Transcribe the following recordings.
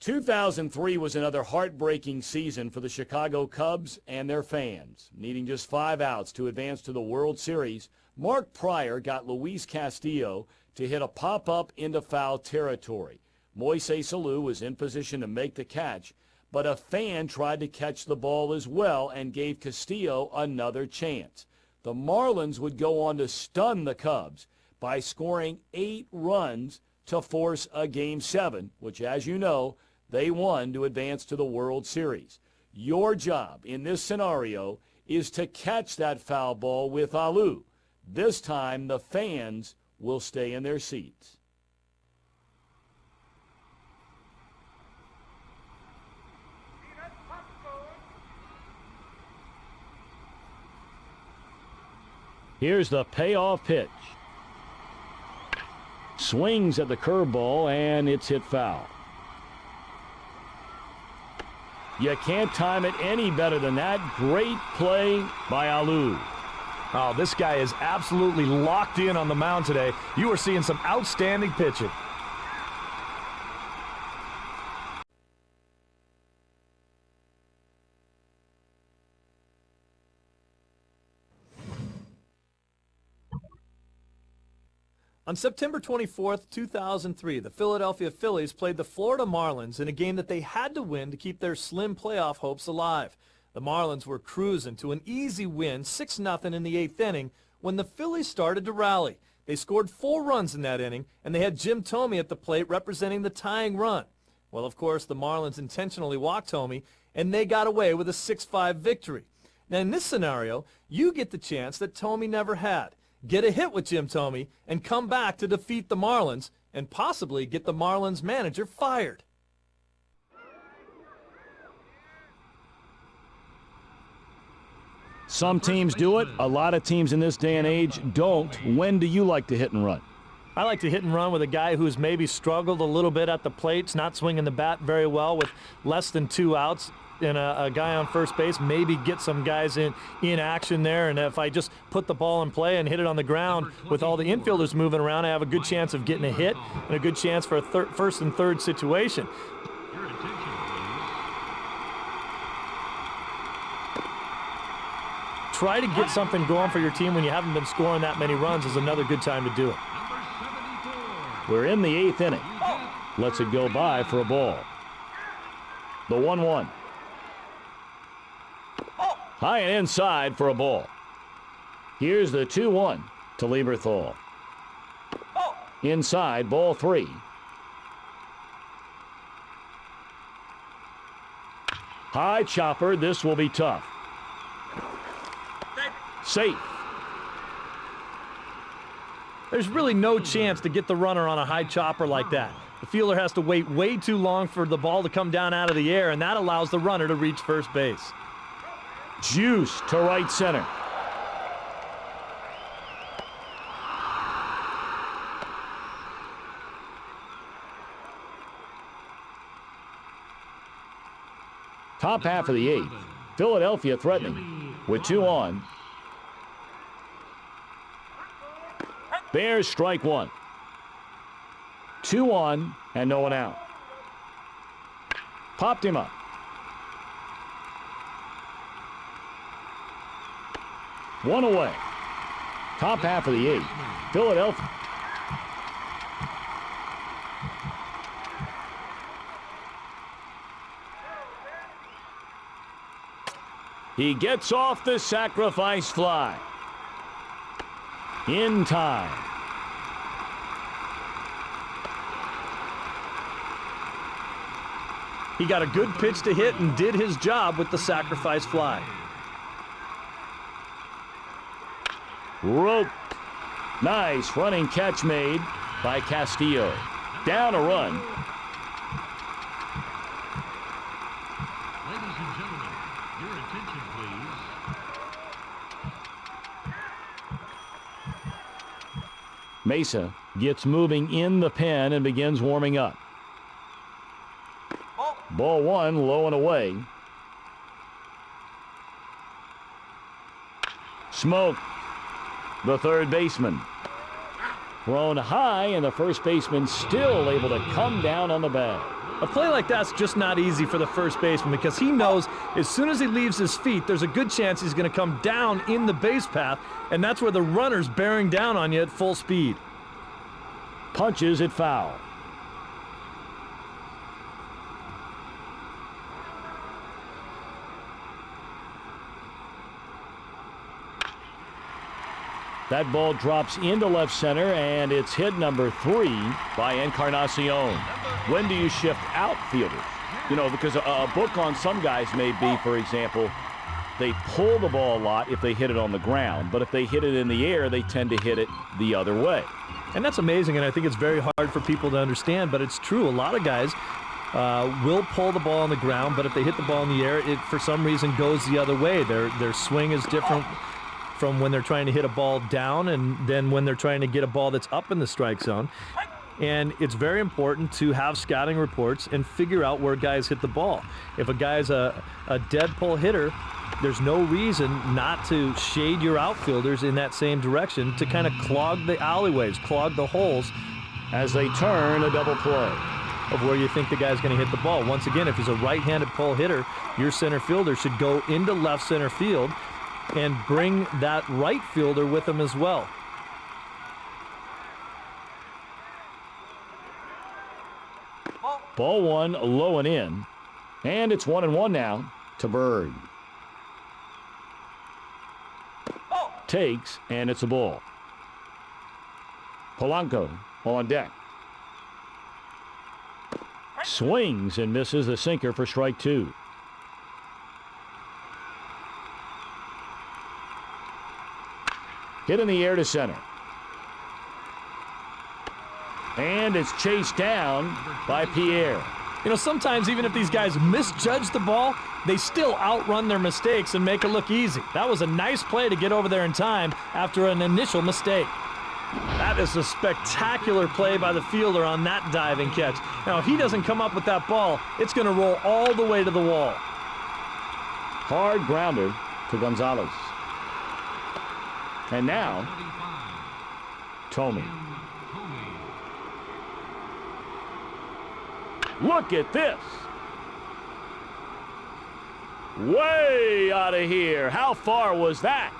2003 was another heartbreaking season for the Chicago Cubs and their fans. Needing just 5 outs to advance to the World Series, Mark Pryor got Luis Castillo to hit a pop-up into foul territory. Moises Alou was in position to make the catch, but a fan tried to catch the ball as well and gave Castillo another chance. The Marlins would go on to stun the Cubs by scoring 8 runs to force a Game 7, which, as you know, they won to advance to the World Series. Your job in this scenario is to catch that foul ball with Alou. This time, the fans will stay in their seats. Here's the payoff pitch. Swings at the curveball, and it's hit foul. You can't time it any better than that. Great play by Alou. Oh, this guy is absolutely locked in on the mound today. You are seeing some outstanding pitching. On September 24th, 2003, the Philadelphia Phillies played the Florida Marlins in a game that they had to win to keep their slim playoff hopes alive. The Marlins were cruising to an easy win, 6-0 in the 8th inning, when the Phillies started to rally. They scored 4 runs in that inning, and they had Jim Thome at the plate representing the tying run. Well, of course, the Marlins intentionally walked Thome, and they got away with a 6-5 victory. Now, in this scenario, you get the chance that Thome never had. Get a hit with Jim Thome, and come back to defeat the Marlins, and possibly get the Marlins manager fired. Some teams do it. A lot of teams in this day and age don't. When do you like to hit and run? I like to hit and run with a guy who's maybe struggled a little bit at the plate, not swinging the bat very well with less than 2 outs. And a guy on first base, maybe get some guys in action there. And if I just put the ball in play and hit it on the ground with all the infielders moving around, I have a good chance of getting a hit and a good chance for a first and third situation. Try to get something going for your team when you haven't been scoring that many runs is another good time to do it. We're in the 8th inning. Lets it go by for a ball. The 1-1. High and inside for a ball. Here's the 2-1 to Lieberthal. Inside, ball 3. High chopper, this will be tough. Safe. There's really no chance to get the runner on a high chopper like that. The fielder has to wait way too long for the ball to come down out of the air, and that allows the runner to reach first base. Juice to right center. Top half of the 8th. Philadelphia threatening with 2 on. Bears strike 1. 2 on and no one out. Popped him up. 1 away. Top half of the 8th. Philadelphia. He gets off the sacrifice fly. In time. He got a good pitch to hit and did his job with the sacrifice fly. Roped. Nice running catch made by Castillo. Down a run. Ladies and gentlemen, your attention please. Mesa gets moving in the pen and begins warming up. Ball 1, low and away. Smoke. The third baseman. Thrown high, and the first baseman still able to come down on the bag. A play like that's just not easy for the first baseman because he knows as soon as he leaves his feet, there's a good chance he's going to come down in the base path, and that's where the runner's bearing down on you at full speed. Punches it foul. That ball drops into left center, and it's hit number 3 by Encarnacion. When do you shift outfielders? You know, because a book on some guys may be, for example, they pull the ball a lot if they hit it on the ground, but if they hit it in the air, they tend to hit it the other way. And that's amazing, and I think it's very hard for people to understand, but it's true. A lot of guys will pull the ball on the ground, but if they hit the ball in the air, it for some reason goes the other way. Their swing is different from when they're trying to hit a ball down and then when they're trying to get a ball that's up in the strike zone. And it's very important to have scouting reports and figure out where guys hit the ball. If a guy's a dead pull hitter, there's no reason not to shade your outfielders in that same direction to kind of clog the alleyways, clog the holes as they turn a double play of where you think the guy's going to hit the ball. Once again, if he's a right-handed pull hitter, your center fielder should go into left center field and bring that right fielder with him as well. Ball 1 low and in, and it's 1-1 now to Bird. Takes, and it's a ball. Polanco on deck. Swings and misses the sinker for strike 2. Hit in the air to center. And it's chased down by Pierre. You know, sometimes even if these guys misjudge the ball, they still outrun their mistakes and make it look easy. That was a nice play to get over there in time after an initial mistake. That is a spectacular play by the fielder on that diving catch. Now, if he doesn't come up with that ball, it's going to roll all the way to the wall. Hard grounder to Gonzalez. And now, Tomey. Look at this. Way out of here. How far was that?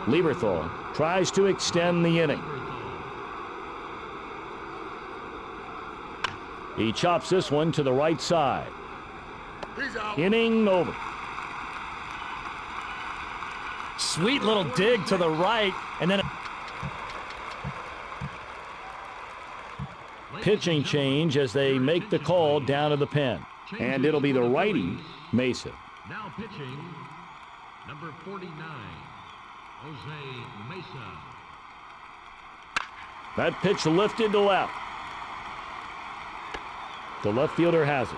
Lieberthal tries to extend the inning. He chops this one to the right side. Inning over. Sweet little dig to the right, and then pitching change as they make the call down to the pen. And it'll be the righty, Mesa. Now pitching, number 49, Jose Mesa. That pitch lifted to left. The left fielder has it.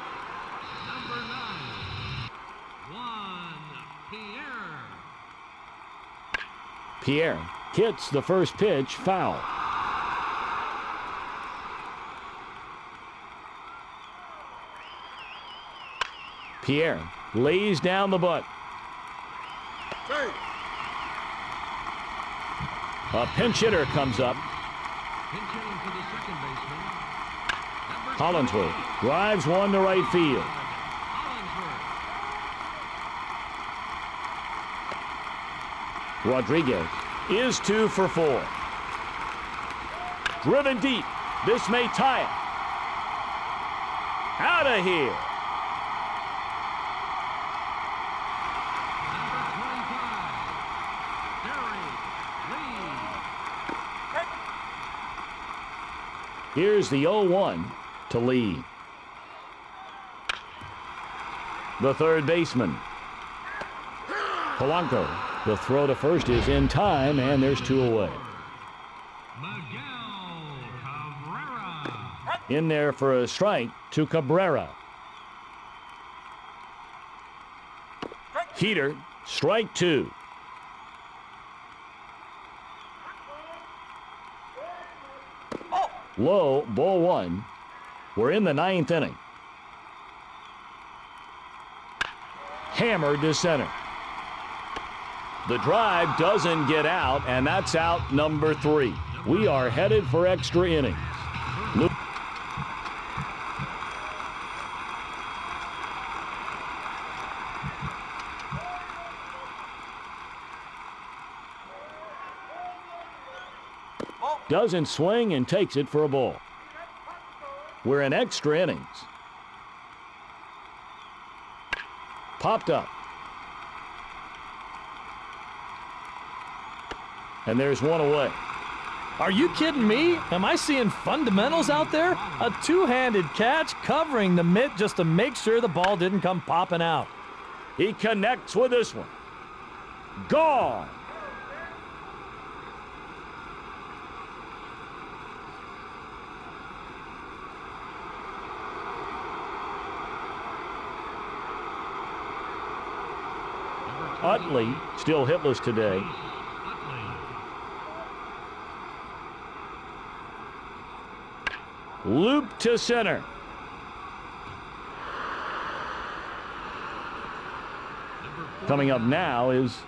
Number 9, Juan Pierre. Pierre hits the first pitch foul. Pierre lays down the bunt. A pinch hitter comes up. Pinch hitting for the second baseman, number Hollinsworth drives one to right field. Hollinsworth. Rodriguez is 2 for 4. Driven deep. This may tie it. Out of here. Here's the 0-1 to Lee. The third baseman. Polanco. The throw to first is in time, and there's 2 away. Miguel Cabrera. In there for a strike to Cabrera. Heater, strike 2. Low, ball 1. We're in the 9th inning. Hammered to center. The drive doesn't get out, and that's out number 3. We are headed for extra innings. Doesn't swing and takes it for a ball. We're in extra innings. Popped up. And there's one away. Are you kidding me? Am I seeing fundamentals out there? A two-handed catch covering the mitt just to make sure the ball didn't come popping out. He connects with this one. Gone. Utley still hitless today. Loop to center. Coming up now is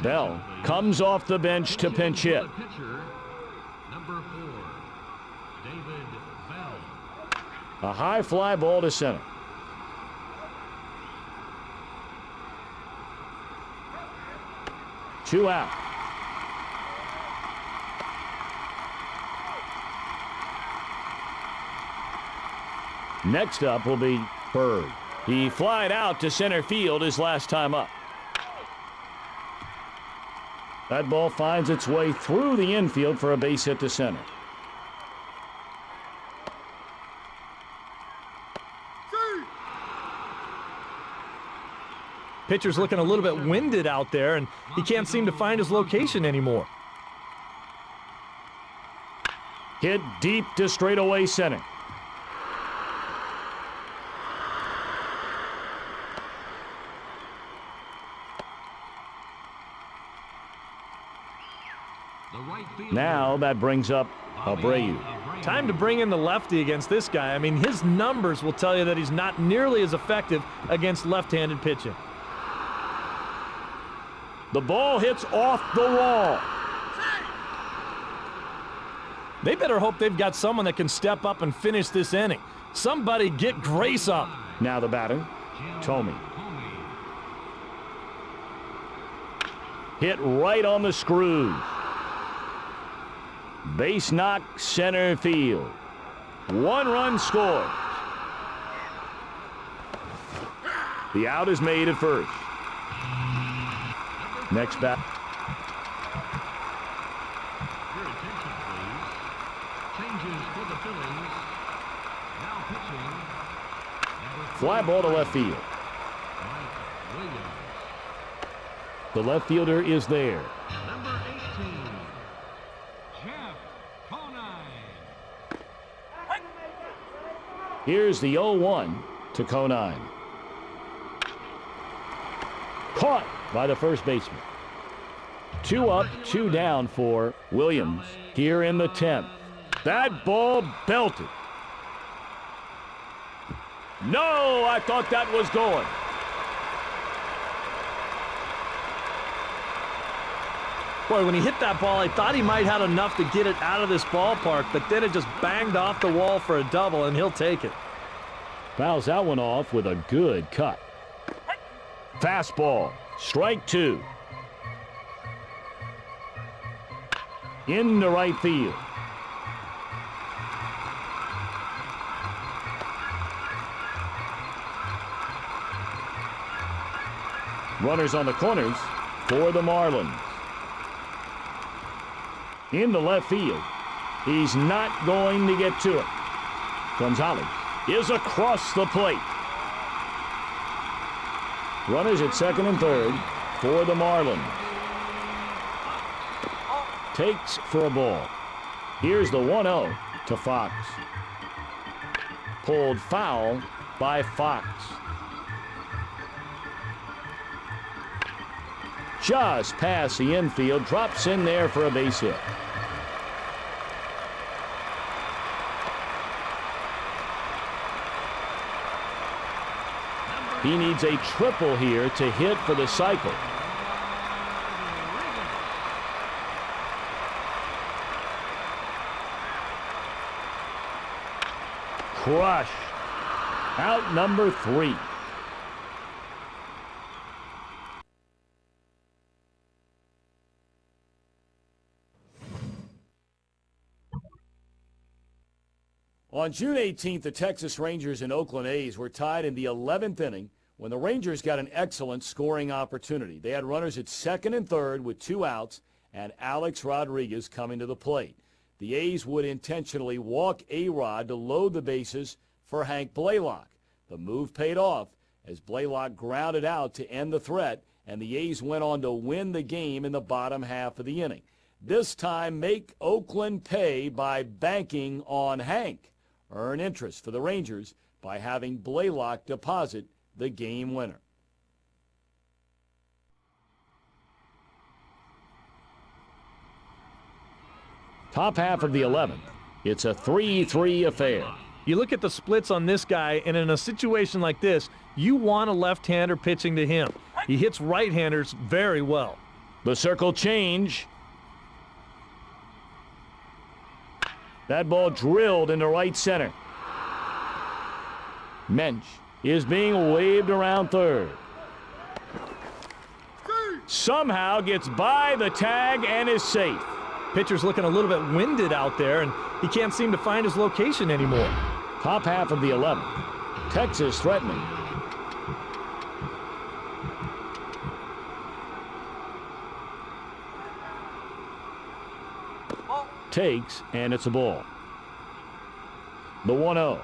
Bell. Comes off the bench to pinch hit. Number 4, David Bell. A high fly ball to center. Two out. Next up will be Bird. He flied out to center field his last time up. That ball finds its way through the infield for a base hit to center. Pitcher's looking a little bit winded out there, and he can't seem to find his location anymore. Hit deep to straightaway center. Now that brings up Abreu. Time to bring in the lefty against this guy. I mean, his numbers will tell you that he's not nearly as effective against left-handed pitching. The ball hits off the wall. They better hope they've got someone that can step up and finish this inning. Somebody get Grace up. Now the batter, Tomey. Hit right on the screws. Base knock, center field. 1 run scores. The out is made at first. Next bat. Your attention, please. Changes for the Phillies. Now pitching. Fly ball to left field. Mike Williams. The left fielder is there. Number 18, Jeff Conine. Here's the 0-1 to Conine. Caught by the first baseman. 2 up, 2 down for Williams here in the 10th. That ball belted. No, I thought that was going. Boy, when he hit that ball, I thought he might have enough to get it out of this ballpark, but then it just banged off the wall for a double, and he'll take it. Fouls that one off with a good cut. Fastball, strike 2. Into right field. Runners on the corners for the Marlins. In the left field. He's not going to get to it. Gonzalez is across the plate. Runners at second and third for the Marlins. Takes for a ball. Here's the 1-0 to Fox. Pulled foul by Fox. Just past the infield, drops in there for a base hit. He needs a triple here to hit for the cycle. Crush. Out number 3. On June 18th, the Texas Rangers and Oakland A's were tied in the 11th inning when the Rangers got an excellent scoring opportunity. They had runners at second and third with 2 outs and Alex Rodriguez coming to the plate. The A's would intentionally walk A-Rod to load the bases for Hank Blaylock. The move paid off as Blaylock grounded out to end the threat, and the A's went on to win the game in the bottom half of the inning. This time, make Oakland pay by banking on Hank. Earn interest for the Rangers by having Blaylock deposit the game winner. Top half of the 11th. It's a 3-3 affair. You look at the splits on this guy, and in a situation like this, you want a left-hander pitching to him. He hits right-handers very well. The circle change. That ball drilled into right center. Mensch is being waved around third. Somehow gets by the tag and is safe. Pitcher's looking a little bit winded out there, and he can't seem to find his location anymore. Top half of the 11th. Texas threatening. Takes, and it's a ball. The 1-0.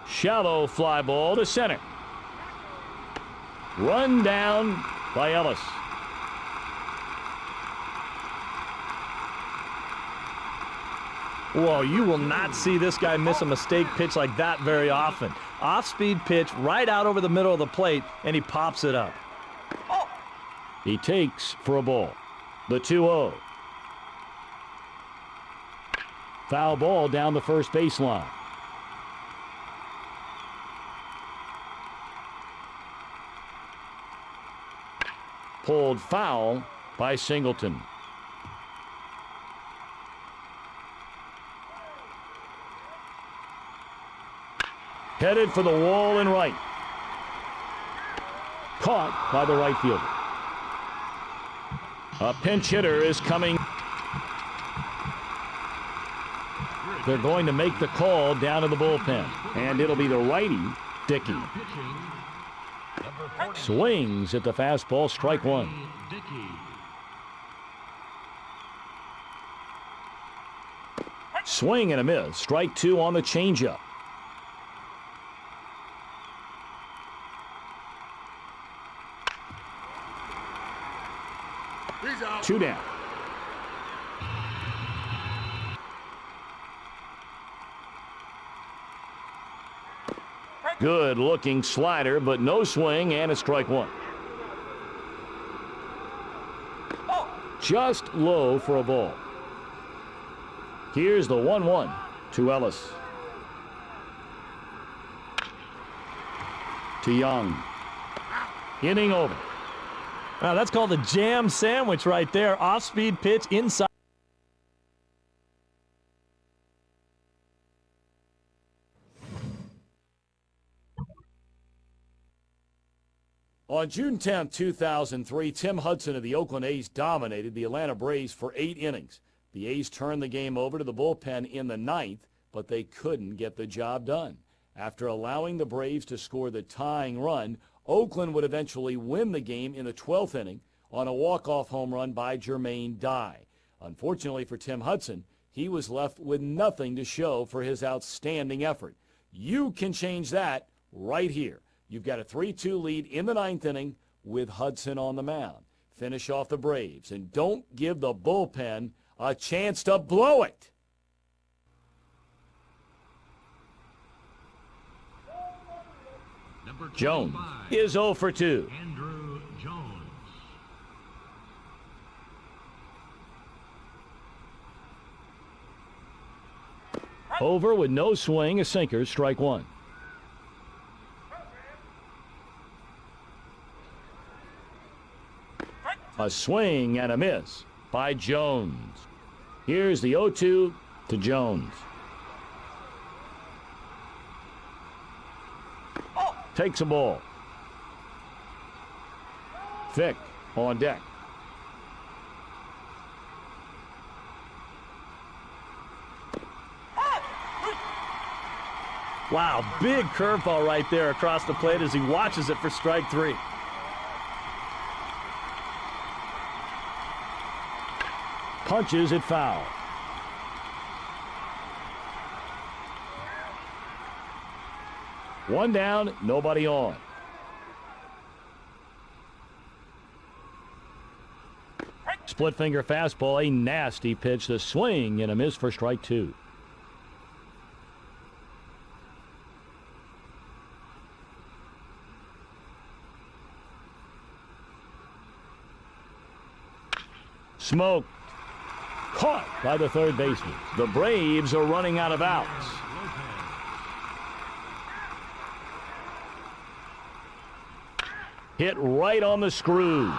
Shallow fly ball to center. Run down by Ellis. Whoa, you will not see this guy miss a mistake pitch like that very often. Off-speed pitch right out over the middle of the plate, and he pops it up. He takes for a ball. The 2-0. Foul ball down the first baseline. Pulled foul by Singleton. Headed for the wall and right. Caught by the right fielder. A pinch hitter is coming. They're going to make the call down to the bullpen. And it'll be the righty, Dickey. Swings at the fastball, strike one. Swing and a miss. Strike two on the changeup. Two down. Good looking slider, but no swing, and it's strike one. Just low for a ball. Here's the 1-1 to Ellis. To Young. Inning over. Now that's called a jam sandwich right there. Off-speed pitch inside. On June 10, 2003, Tim Hudson of the Oakland A's dominated the Atlanta Braves for 8 innings. The A's turned the game over to the bullpen in the 9th, but they couldn't get the job done. After allowing the Braves to score the tying run, Oakland would eventually win the game in the 12th inning on a walk-off home run by Jermaine Dye. Unfortunately for Tim Hudson, he was left with nothing to show for his outstanding effort. You can change that right here. You've got a 3-2 lead in the 9th inning with Hudson on the mound. Finish off the Braves, and don't give the bullpen a chance to blow it. Jones is 0 for 2. Andrew Jones. Over with no swing, a sinker, strike one. A swing and a miss by Jones. Here's the 0-2 to Jones. Takes a ball. Vick on deck. Wow, big curveball right there across the plate as he watches it for strike 3. Punches it foul. One down, nobody on. Split finger fastball, a nasty pitch. The swing and a miss for strike 2. Smoked. Caught by the third baseman. The Braves are running out of outs. Hit right on the screw.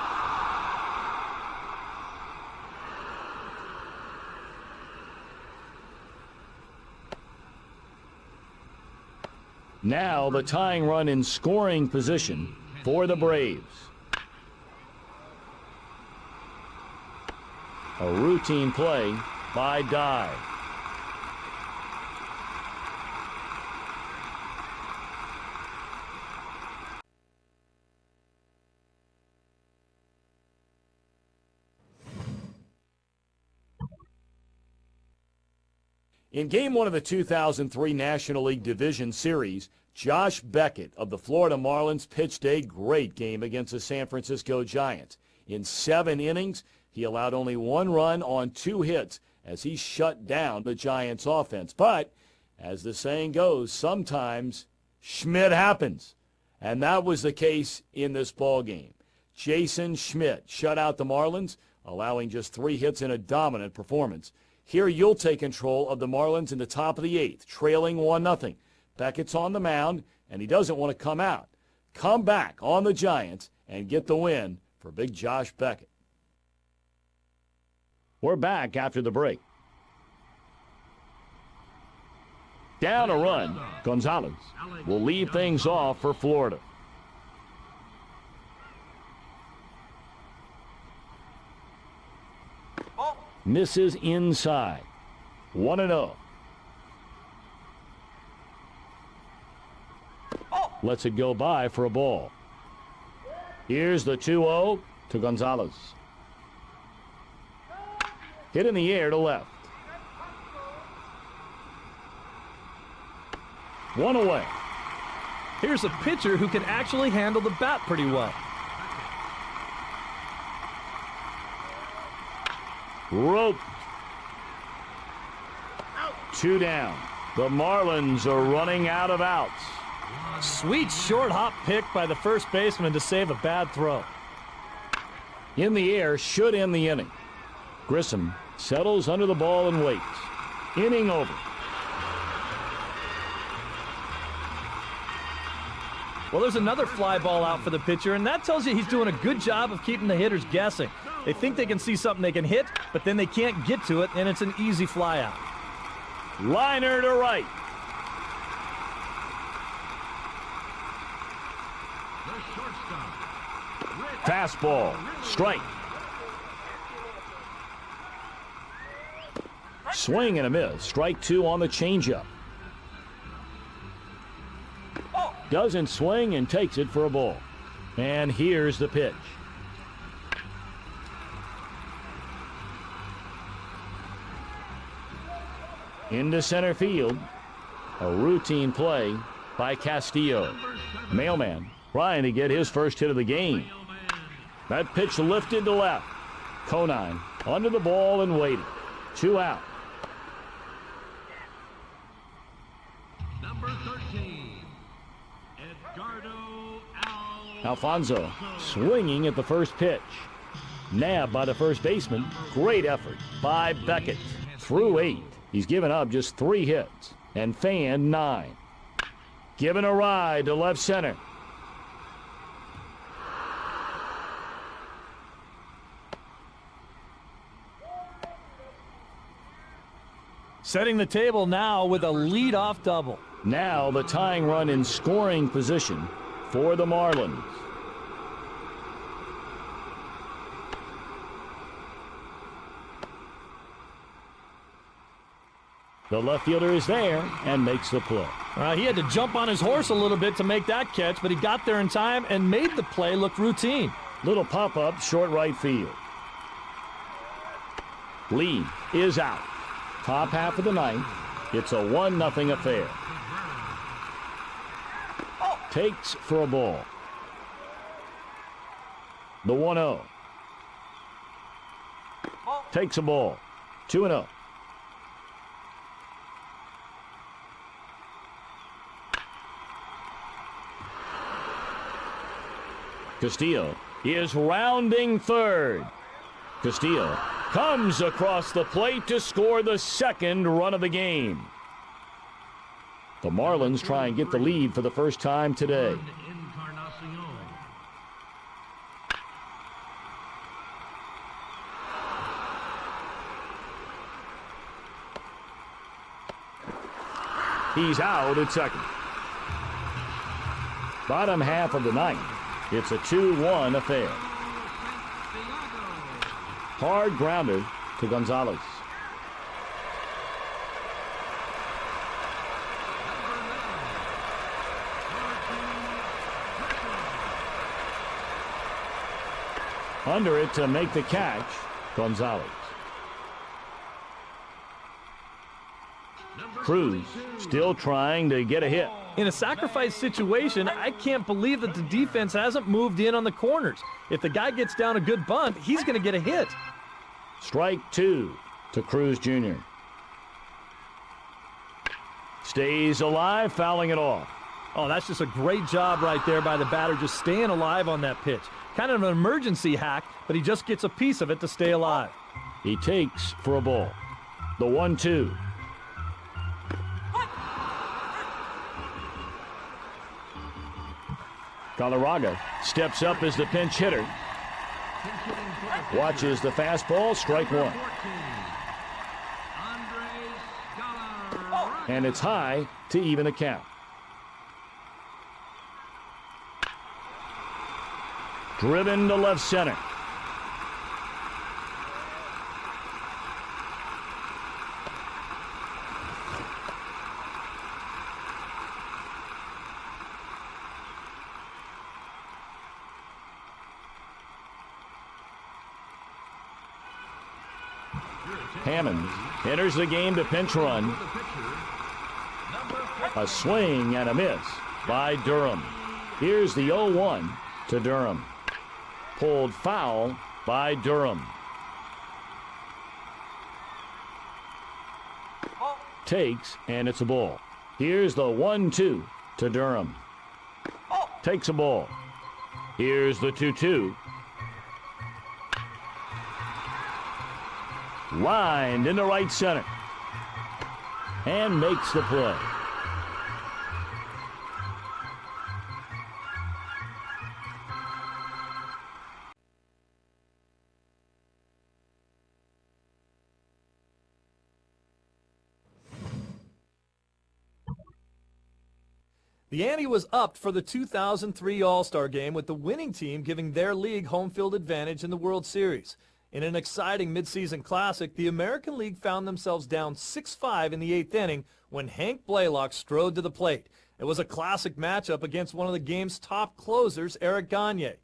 Now the tying run in scoring position for the Braves. A routine play by Dye. In Game 1 of the 2003 National League Division Series, Josh Beckett of the Florida Marlins pitched a great game against the San Francisco Giants. In 7 innings, he allowed only 1 run on 2 hits as he shut down the Giants' offense. But, as the saying goes, sometimes Schmidt happens. And that was the case in this ballgame. Jason Schmidt shut out the Marlins, allowing just 3 hits in a dominant performance. Here you'll take control of the Marlins in the top of the 8th, trailing 1-0. Beckett's on the mound, and he doesn't want to come out. Come back on the Giants and get the win for big Josh Beckett. We're back after the break. Down a run, Gonzalez will lead things off for Florida. Misses inside. 1-0. Lets it go by for a ball. Here's the 2-0 to Gonzalez. Hit in the air to left. 1 away. Here's a pitcher who can actually handle the bat pretty well. Roped. 2 down. The Marlins are running out of outs. Sweet short hop pick by the first baseman to save a bad throw. In the air, should end the inning. Grissom settles under the ball and waits. Inning over. Well, there's another fly ball out for the pitcher, and that tells you he's doing a good job of keeping the hitters guessing. They think they can see something they can hit, but then they can't get to it, and it's an easy fly out. Liner to right. Fastball. Strike. Swing and a miss. Strike 2 on the changeup. Doesn't swing and takes it for a ball. And here's the pitch. Into center field. A routine play by Castillo. Mailman trying to get his first hit of the game. That pitch lifted to left. Conine under the ball and waiting. 2 out. Number 13, Edgardo Alfonso swinging at the first pitch. Nabbed by the first baseman. Great effort by Beckett. Through 8. He's given up just 3 hits and fanned 9. Given a ride to left center. Setting the table now with a lead-off double. Now the tying run in scoring position for the Marlins. The left fielder is there and makes the play. He had to jump on his horse a little bit to make that catch, but he got there in time and made the play look routine. Little pop-up, short right field. Lead is out. Top half of the ninth. It's a 1-0 affair. Takes for a ball. The 1-0. Takes a ball. 2-0. Castillo is rounding third. Castillo comes across the plate to score the second run of the game. The Marlins try and get the lead for the first time today. He's out at second. Bottom half of the ninth. It's a 2-1 affair. Hard grounder to Gonzalez. Under it to make the catch, Gonzalez. Cruz still trying to get a hit. In a sacrifice situation, I can't believe that the defense hasn't moved in on the corners. If the guy gets down a good bunt, he's going to get a hit. Strike two to Cruz Jr. Stays alive, fouling it off. Oh, that's just a great job right there by the batter, just staying alive on that pitch. Kind of an emergency hack, but he just gets a piece of it to stay alive. He takes for a ball. The 1-2. Galarraga steps up as the pinch hitter. Watches the fastball, strike one. And it's high to even the count. Driven to left center. Hammond enters the game to pinch run. A swing and a miss by Durham. Here's the 0-1 to Durham. Pulled foul by Durham. Takes, and it's a ball. Here's the 1-2 to Durham. Takes a ball. Here's the 2-2. Lined into right center. And makes the play. The ante was upped for the 2003 All-Star Game, with the winning team giving their league home field advantage in the World Series. In an exciting midseason classic, the American League found themselves down 6-5 in the 8th inning when Hank Blaylock strode to the plate. It was a classic matchup against one of the game's top closers, Eric Gagne.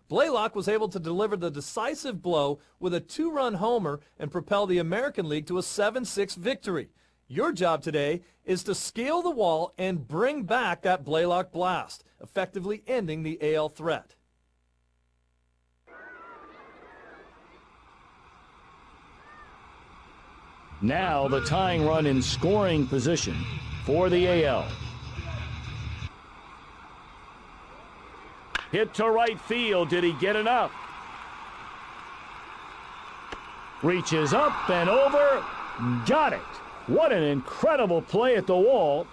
Blaylock was able to deliver the decisive blow with a 2-run homer and propel the American League to a 7-6 victory. Your job today is to scale the wall and bring back that Blaylock blast, effectively ending the AL threat. Now the tying run in scoring position for the AL. Hit to right field. Did he get enough? Reaches up and over. Got it. What an incredible play at the wall.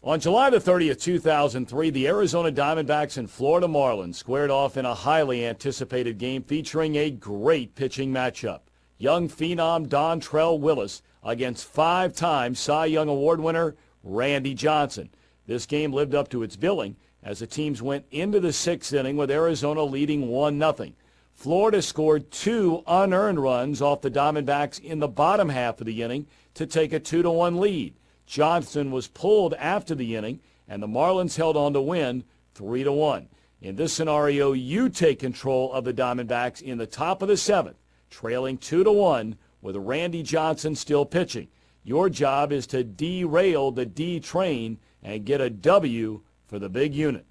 On July the 30th, 2003, the Arizona Diamondbacks and Florida Marlins squared off in a highly anticipated game featuring a great pitching matchup. Young phenom Dontrell Willis against five-time Cy Young Award winner Randy Johnson. This game lived up to its billing as the teams went into the sixth inning with Arizona leading 1-0. Florida scored 2 unearned runs off the Diamondbacks in the bottom half of the inning to take a 2-1 lead. Johnson was pulled after the inning, and the Marlins held on to win 3-1. In this scenario, you take control of the Diamondbacks in the top of the seventh, trailing 2-1 with Randy Johnson still pitching. Your job is to derail the D train and get a W for the big unit.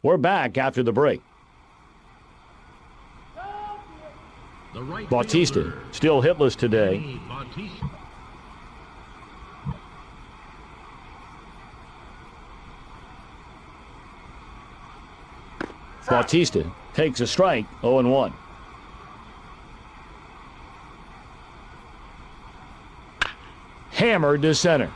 We're back after the break. The right Bautista fielder, still hitless today. Manny Bautista. Bautista takes a strike, 0-1. Hammered to center.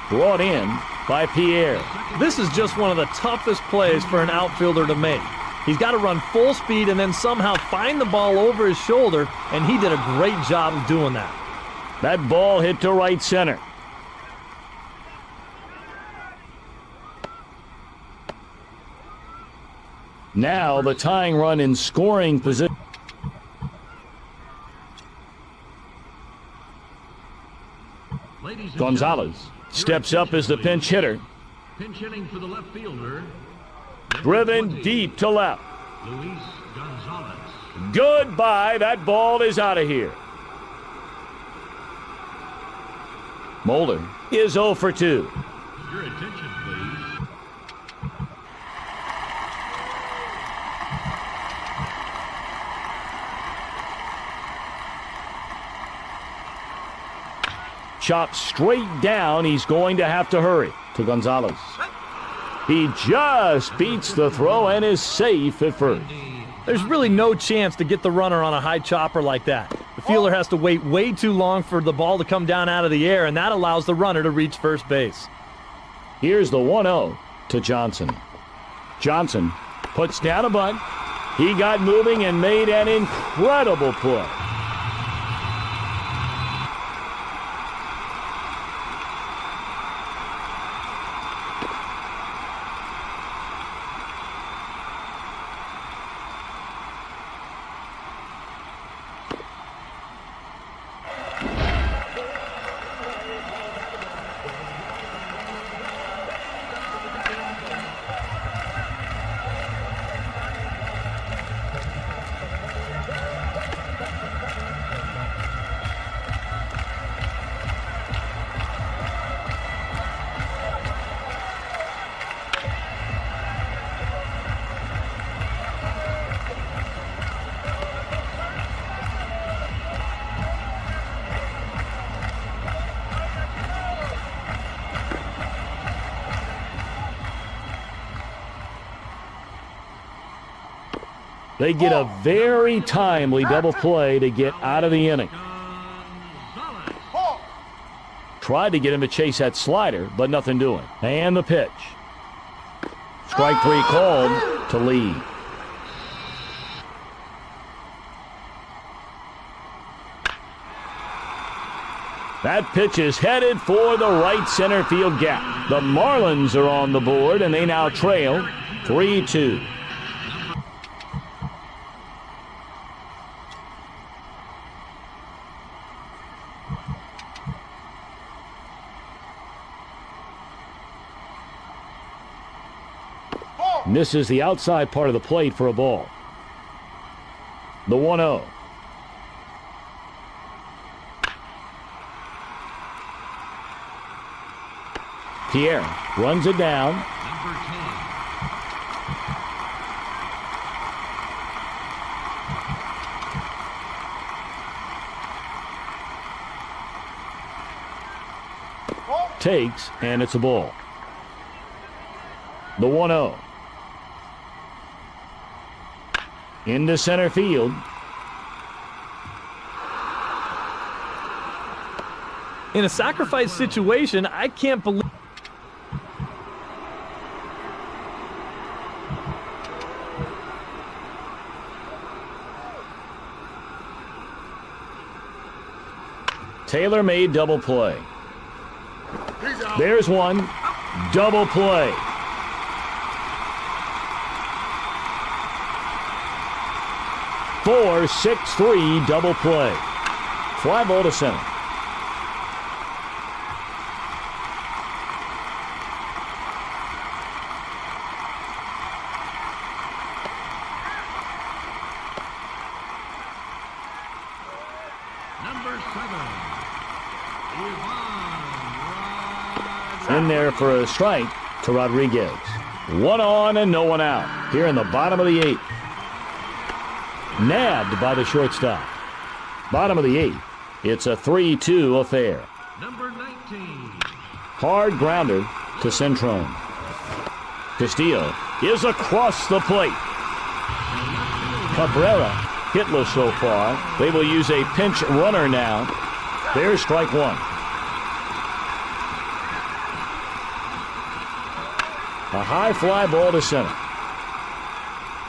Brought in by Pierre. This is just one of the toughest plays for an outfielder to make. He's got to run full speed and then somehow find the ball over his shoulder, and he did a great job of doing that. That ball hit to right center. Now the tying run in scoring position. Ladies and Gonzalez gentlemen, steps your up as the attention, pinch hitter. Pinch hitting for the left fielder. number Driven 20, deep to left. Luis Gonzalez. Goodbye. That ball is out of here. Mulder is 0 for 2. Your attention, please. Chopped straight down. He's going to have to hurry to Gonzalez. He just beats the throw and is safe at first. There's really no chance to get the runner on a high chopper like that. The fielder has to wait way too long for the ball to come down out of the air, and that allows the runner to reach first base. Here's the 1-0 to Johnson. Johnson puts down a bunt. He got moving and made an incredible play. They get a very timely double play to get out of the inning. Gonzalez. Tried to get him to chase that slider, but nothing doing. And the pitch. Strike 3 called to lead. That pitch is headed for the right center field gap. The Marlins are on the board, and they now trail 3-2. Misses the outside part of the plate for a ball. The 1-0. Pierre runs it down. Number 10. Takes, and it's a ball. The 1-0. Into center field. In a sacrifice situation, I can't believe Tailor-made double play. There's one. Double play. Four, 6-3 double play. Fly ball to center. Number 7. In there for a strike to Rodriguez. 1 on and no one out here in the bottom of the 8th. Nabbed by the shortstop. Bottom of the 8th. It's a 3-2 affair. Number 19. Hard grounder to Centrone. Castillo is across the plate. Cabrera hitless so far. They will use a pinch runner now. There's strike 1. A high fly ball to center.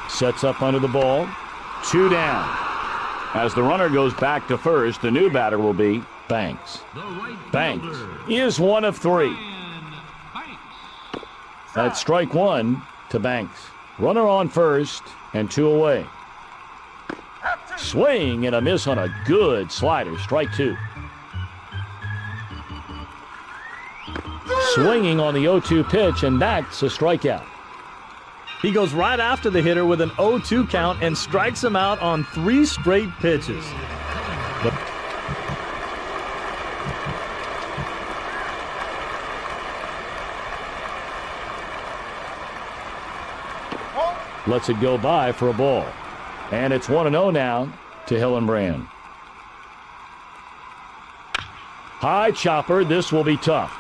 Sets up under the ball. 2 down. As the runner goes back to first, the new batter will be Banks. Banks is 1 of 3. That's strike 1 to Banks. Runner on first and 2 away. Swing and a miss on a good slider. Strike 2. Swinging on the 0-2 pitch, and that's a strikeout. He goes right after the hitter with an 0-2 count and strikes him out on 3 straight pitches. Lets it go by for a ball. And it's 1-0 now to Hillenbrand. High chopper. This will be tough.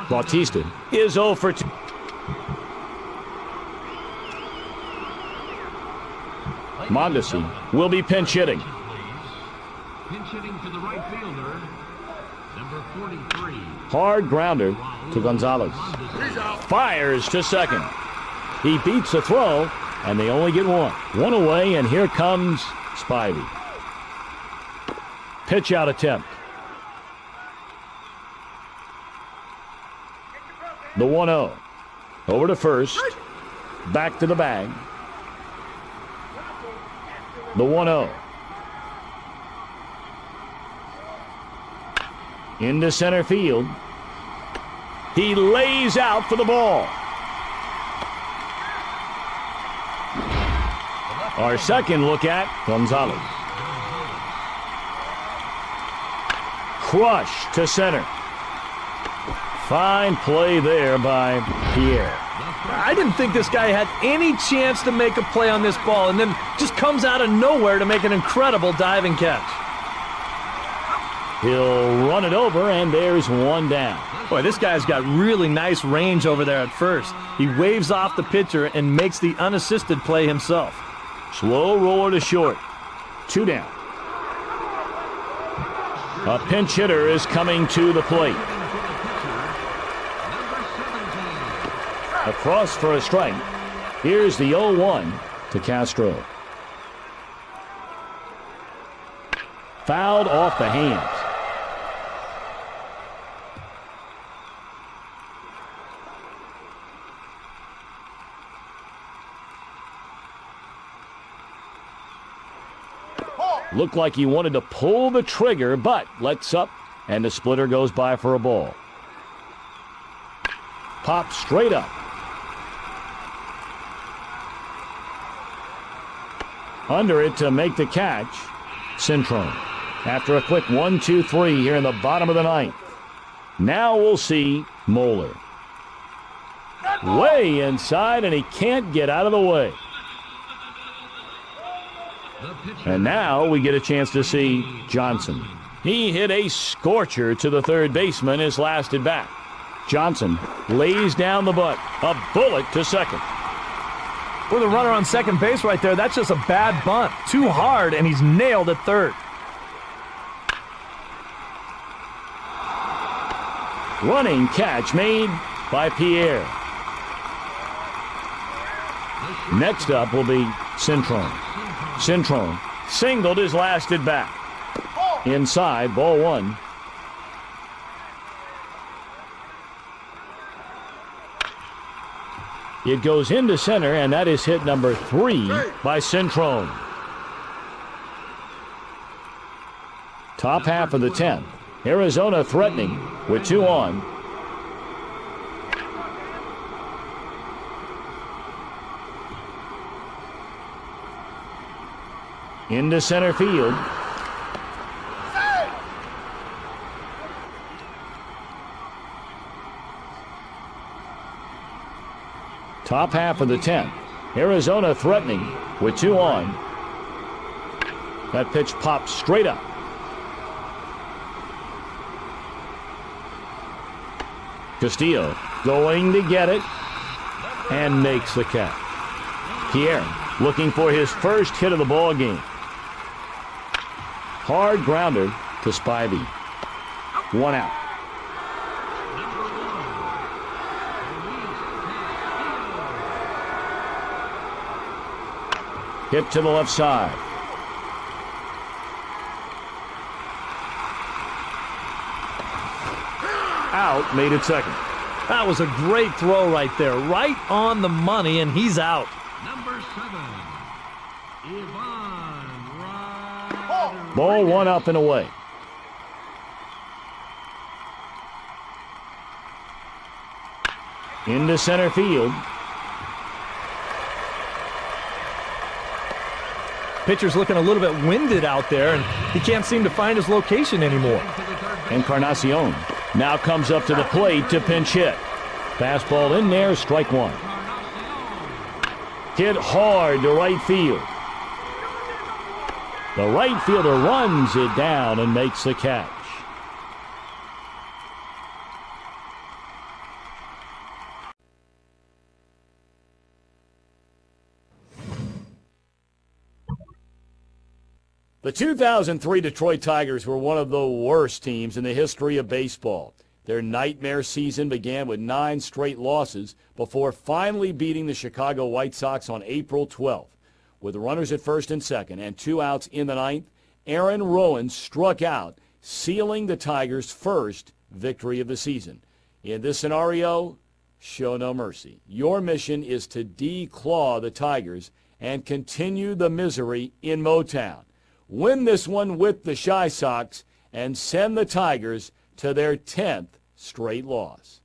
Bautista is 0 for 2. Mondesi will be pinch hitting. Pinch hitting for the right fielder. Number 43. Hard grounder to Gonzalez. Fires to second. He beats the throw, and they only get 1. 1 away, and here comes Spivey. Pitch out attempt. The 1-0. Over to first. Back to the bag. The 1-0. Into center field. He lays out for the ball. Our second look at Gonzalez. Crush to center. Fine play there by Pierre. I didn't think this guy had any chance to make a play on this ball, and then just comes out of nowhere to make an incredible diving catch. He'll run it over, and there's 1 down. Boy, this guy's got really nice range over there at first. He waves off the pitcher and makes the unassisted play himself. Slow roller to short. 2 down. A pinch hitter is coming to the plate. Across for a strike. Here's the 0-1 to Castro. Fouled off the hands. Looked like he wanted to pull the trigger, but lets up, and the splitter goes by for a ball. Pop straight up. Under it to make the catch, Centrone. After a quick 1-2-3 here in the bottom of the 9th. Now we'll see Moeller. Way inside, and he can't get out of the way. And now we get a chance to see Johnson. He hit a scorcher to the third baseman his last at bat. Johnson lays down the butt. A bullet to second. With a runner on second base right there, that's just a bad bunt. Too hard, and he's nailed at third. Running catch made by Pierre. Next up will be Centrone. Centrone Singled his last at bat. Inside, ball one. It goes into center, and that is hit number 3 by Centrone. Top half of the 10th. Arizona threatening with 2 on. Into center field. Top half of the 10th. Arizona threatening with 2 on. That pitch pops straight up. Castillo going to get it and makes the catch. Pierre looking for his first hit of the ball game. Hard grounder to Spivey. 1 out. Hit to the left side. Out, made it second. That was a great throw right there. Right on the money, and he's out. Number 7, Ivan Rodriguez. Ball 1 up and away. Into center field. Pitcher's looking a little bit winded out there, and he can't seem to find his location anymore. Encarnacion now comes up to the plate to pinch hit. Fastball in there, strike 1. Hit hard to right field. The right fielder runs it down and makes the catch. The 2003 Detroit Tigers were one of the worst teams in the history of baseball. Their nightmare season began with 9 straight losses before finally beating the Chicago White Sox on April 12th. With runners at first and second and 2 outs in the ninth, Aaron Rowan struck out, sealing the Tigers' first victory of the season. In this scenario, show no mercy. Your mission is to declaw the Tigers and continue the misery in Motown. Win this one with the Chi Sox and send the Tigers to their 10th straight loss.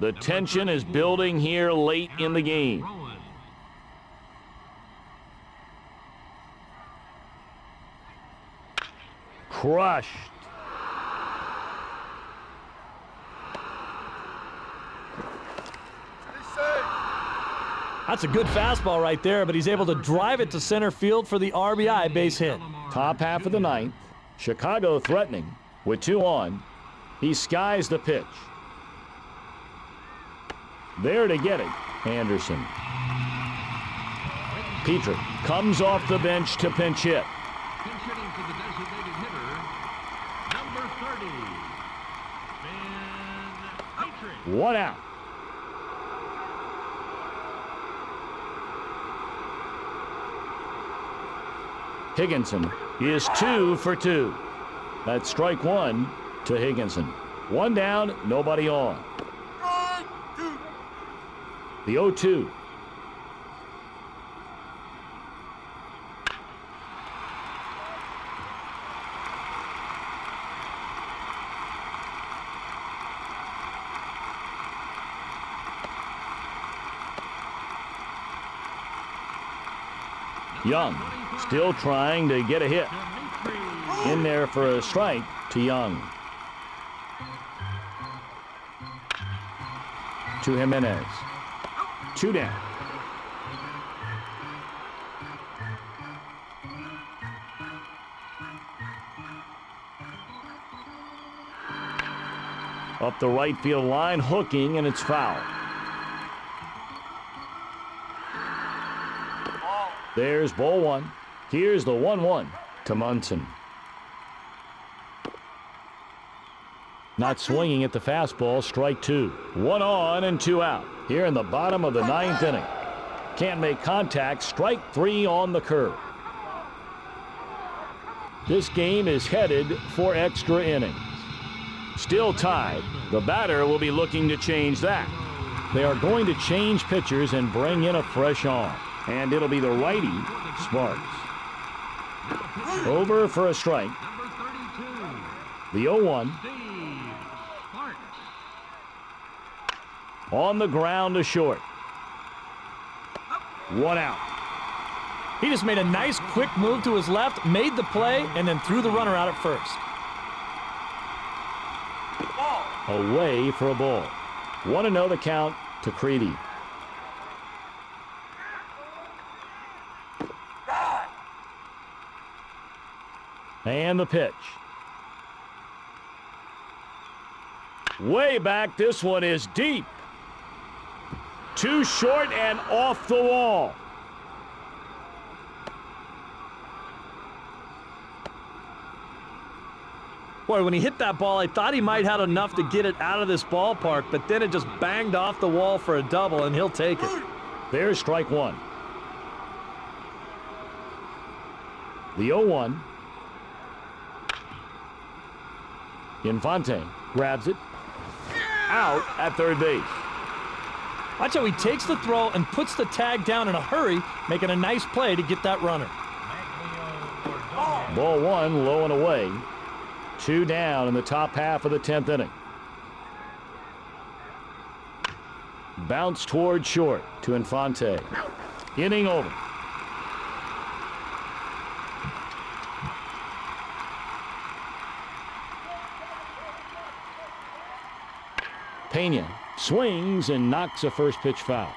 The tension is building here late in the game. Crushed. That's a good fastball right there, but he's able to drive it to center field for the RBI base hit. Top half of the ninth. Chicago threatening with 2 on. He skies the pitch. There to get it, Anderson. Petrie comes off the bench to pinch hit. Pinch hitting for the designated hitter, number 30, Ben Petrie. 1 out. Higginson is 2 for 2. That's strike 1 to Higginson. 1 down, nobody on. The 0-2. Young still trying to get a hit. In there for a strike to Young. To Jimenez. 2 down. Up the right field line, hooking, and it's foul. There's ball 1. Here's the 1-1 to Munson. Not swinging at the fastball, strike 2. 1 on and 2 out here in the bottom of the 9th inning. Can't make contact, strike 3 on the curve. This game is headed for extra innings. Still tied. The batter will be looking to change that. They are going to change pitchers and bring in a fresh arm. And it'll be the righty, Sparks. Over for a strike. The 0-1. On the ground to short. 1 out. He just made a nice quick move to his left, made the play, and then threw the runner out at first. Away for a ball. 1-0 the count to Creedy. And the pitch. Way back, this one is deep. Too short and off the wall. Boy, when he hit that ball, I thought he might have enough to get it out of this ballpark, but then it just banged off the wall for a double, and he'll take it. There's strike 1. The 0-1. Infante grabs it. Out at third base. Watch how he takes the throw and puts the tag down in a hurry, making a nice play to get that runner. Ball 1, low and away. 2 down in the top half of the 10th inning. Bounce toward short to Infante. Inning over. Pena swings and knocks a first pitch foul.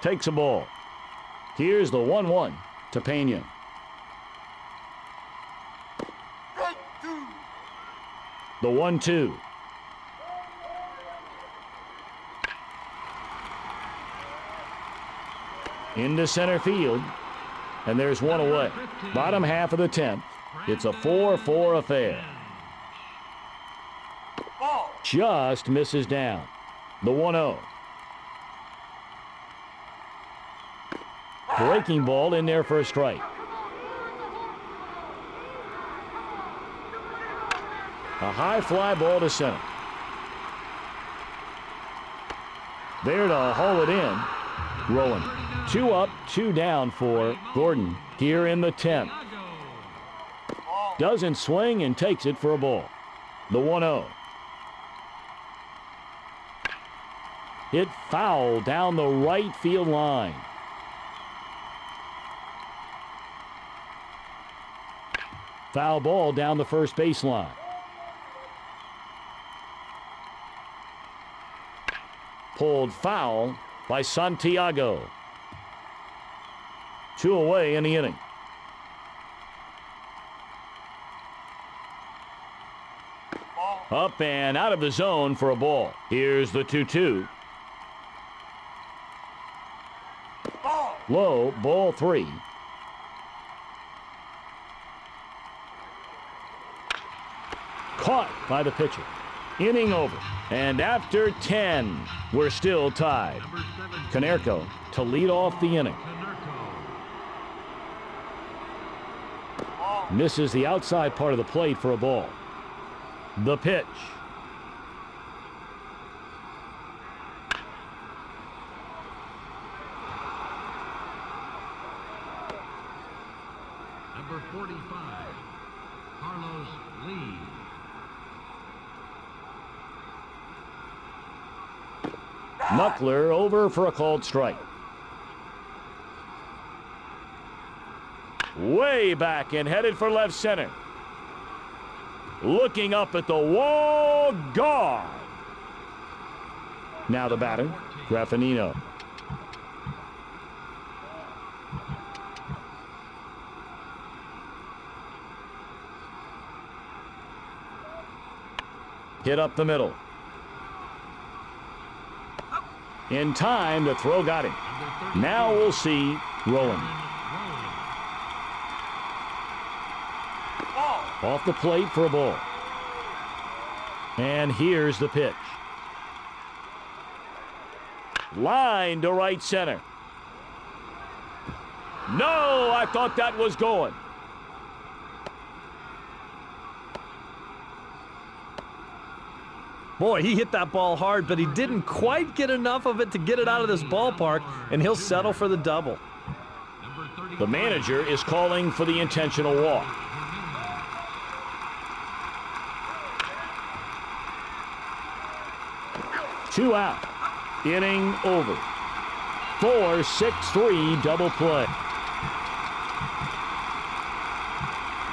Takes a ball. Here's the 1-1 to Pena. The 1-2. Into center field. And there's one away. Bottom half of the 10th. It's a 4-4 affair. Just misses down. The 1-0. Breaking ball in there for a strike. A high fly ball to center. There to haul it in. Rowan. 2 up, 2 down for Gordon here in the 10th. Doesn't swing and takes it for a ball. The 1-0. Hit foul down the right field line. Foul ball down the first baseline. Pulled foul by Santiago. 2 away in the inning. Up and out of the zone for a ball. Here's the 2-2. Low, ball 3. Caught by the pitcher. Inning over. And after 10, we're still tied. Konerko to lead off the inning. Misses the outside part of the plate for a ball. The pitch. Number 45, Carlos Lee. Knuckler over for a called strike. Way back and headed for left center. Looking up at the wall, gone. Now the batter, Graffinino. Hit up the middle. In time, the throw got him. Now we'll see Rowan. Off the plate for a ball. And here's the pitch. Line to right center. No, I thought that was going. Boy, he hit that ball hard, but he didn't quite get enough of it to get it out of this ballpark, and he'll settle for the double. The manager is calling for the intentional walk. Two out. Inning over. 4-6-3 double play.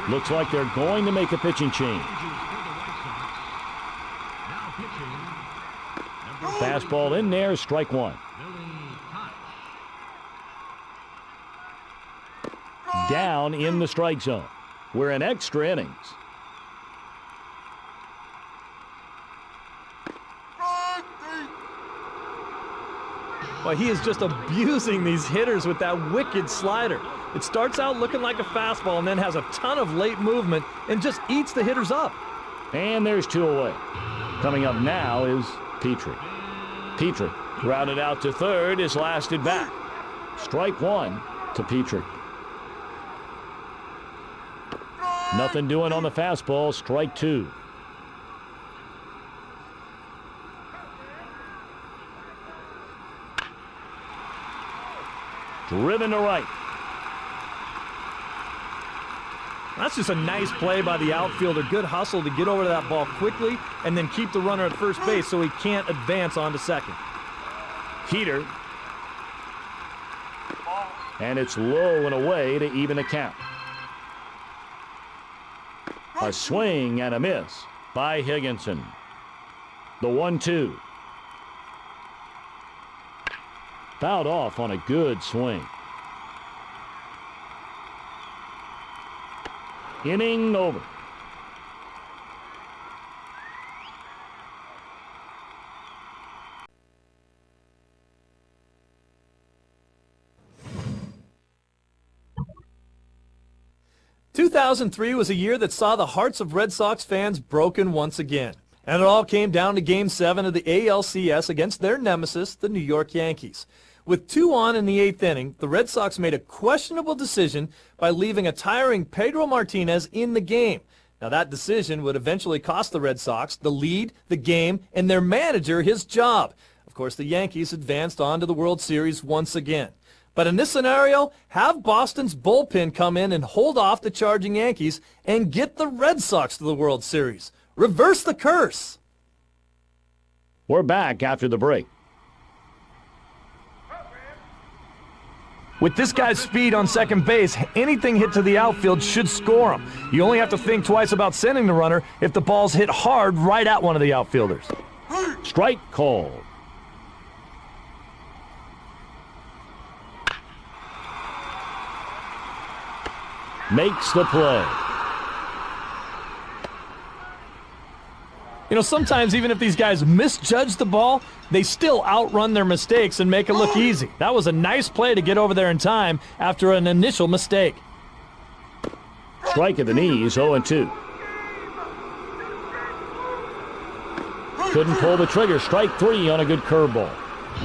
Looks like they're going to make a pitching change. Fastball in there, strike one. Down in the strike zone. We're in extra innings. Well, he is just abusing these hitters with that wicked slider. It starts out looking like a fastball and then has a ton of late movement and just eats the hitters up. And there's two away. Coming up now is Petrie. Petrie, grounded out to third, is lasted back. Strike one to Petrie. Nothing doing on the fastball, strike two. Driven to right. That's just a nice play by the outfielder. Good hustle to get over to that ball quickly and then keep the runner at first base so he can't advance on to second. Heater. And it's low and away to even the count. A swing and a miss by Higginson. The 1-2. Fouled off on a good swing. Inning over. "2003 was a year that saw the hearts of Red Sox fans broken once again. And it all came down to Game 7 of the ALCS against their nemesis, the New York Yankees. With 2 on in the 8th inning, the Red Sox made a questionable decision by leaving a tiring Pedro Martinez in the game. Now that decision would eventually cost the Red Sox the lead, the game, and their manager his job. Of course, the Yankees advanced on to the World Series once again. But in this scenario, have Boston's bullpen come in and hold off the charging Yankees and get the Red Sox to the World Series. Reverse the curse. We're back after the break. With this guy's speed on second base, anything hit to the outfield should score him. You only have to think twice about sending the runner if the ball's hit hard right at one of the outfielders. Strike called. Makes the play. You know, sometimes even if these guys misjudge the ball, they still outrun their mistakes and make it look easy. That was a nice play to get over there in time after an initial mistake. Strike at the knees, 0-2. Couldn't pull the trigger. Strike 3 on a good curveball.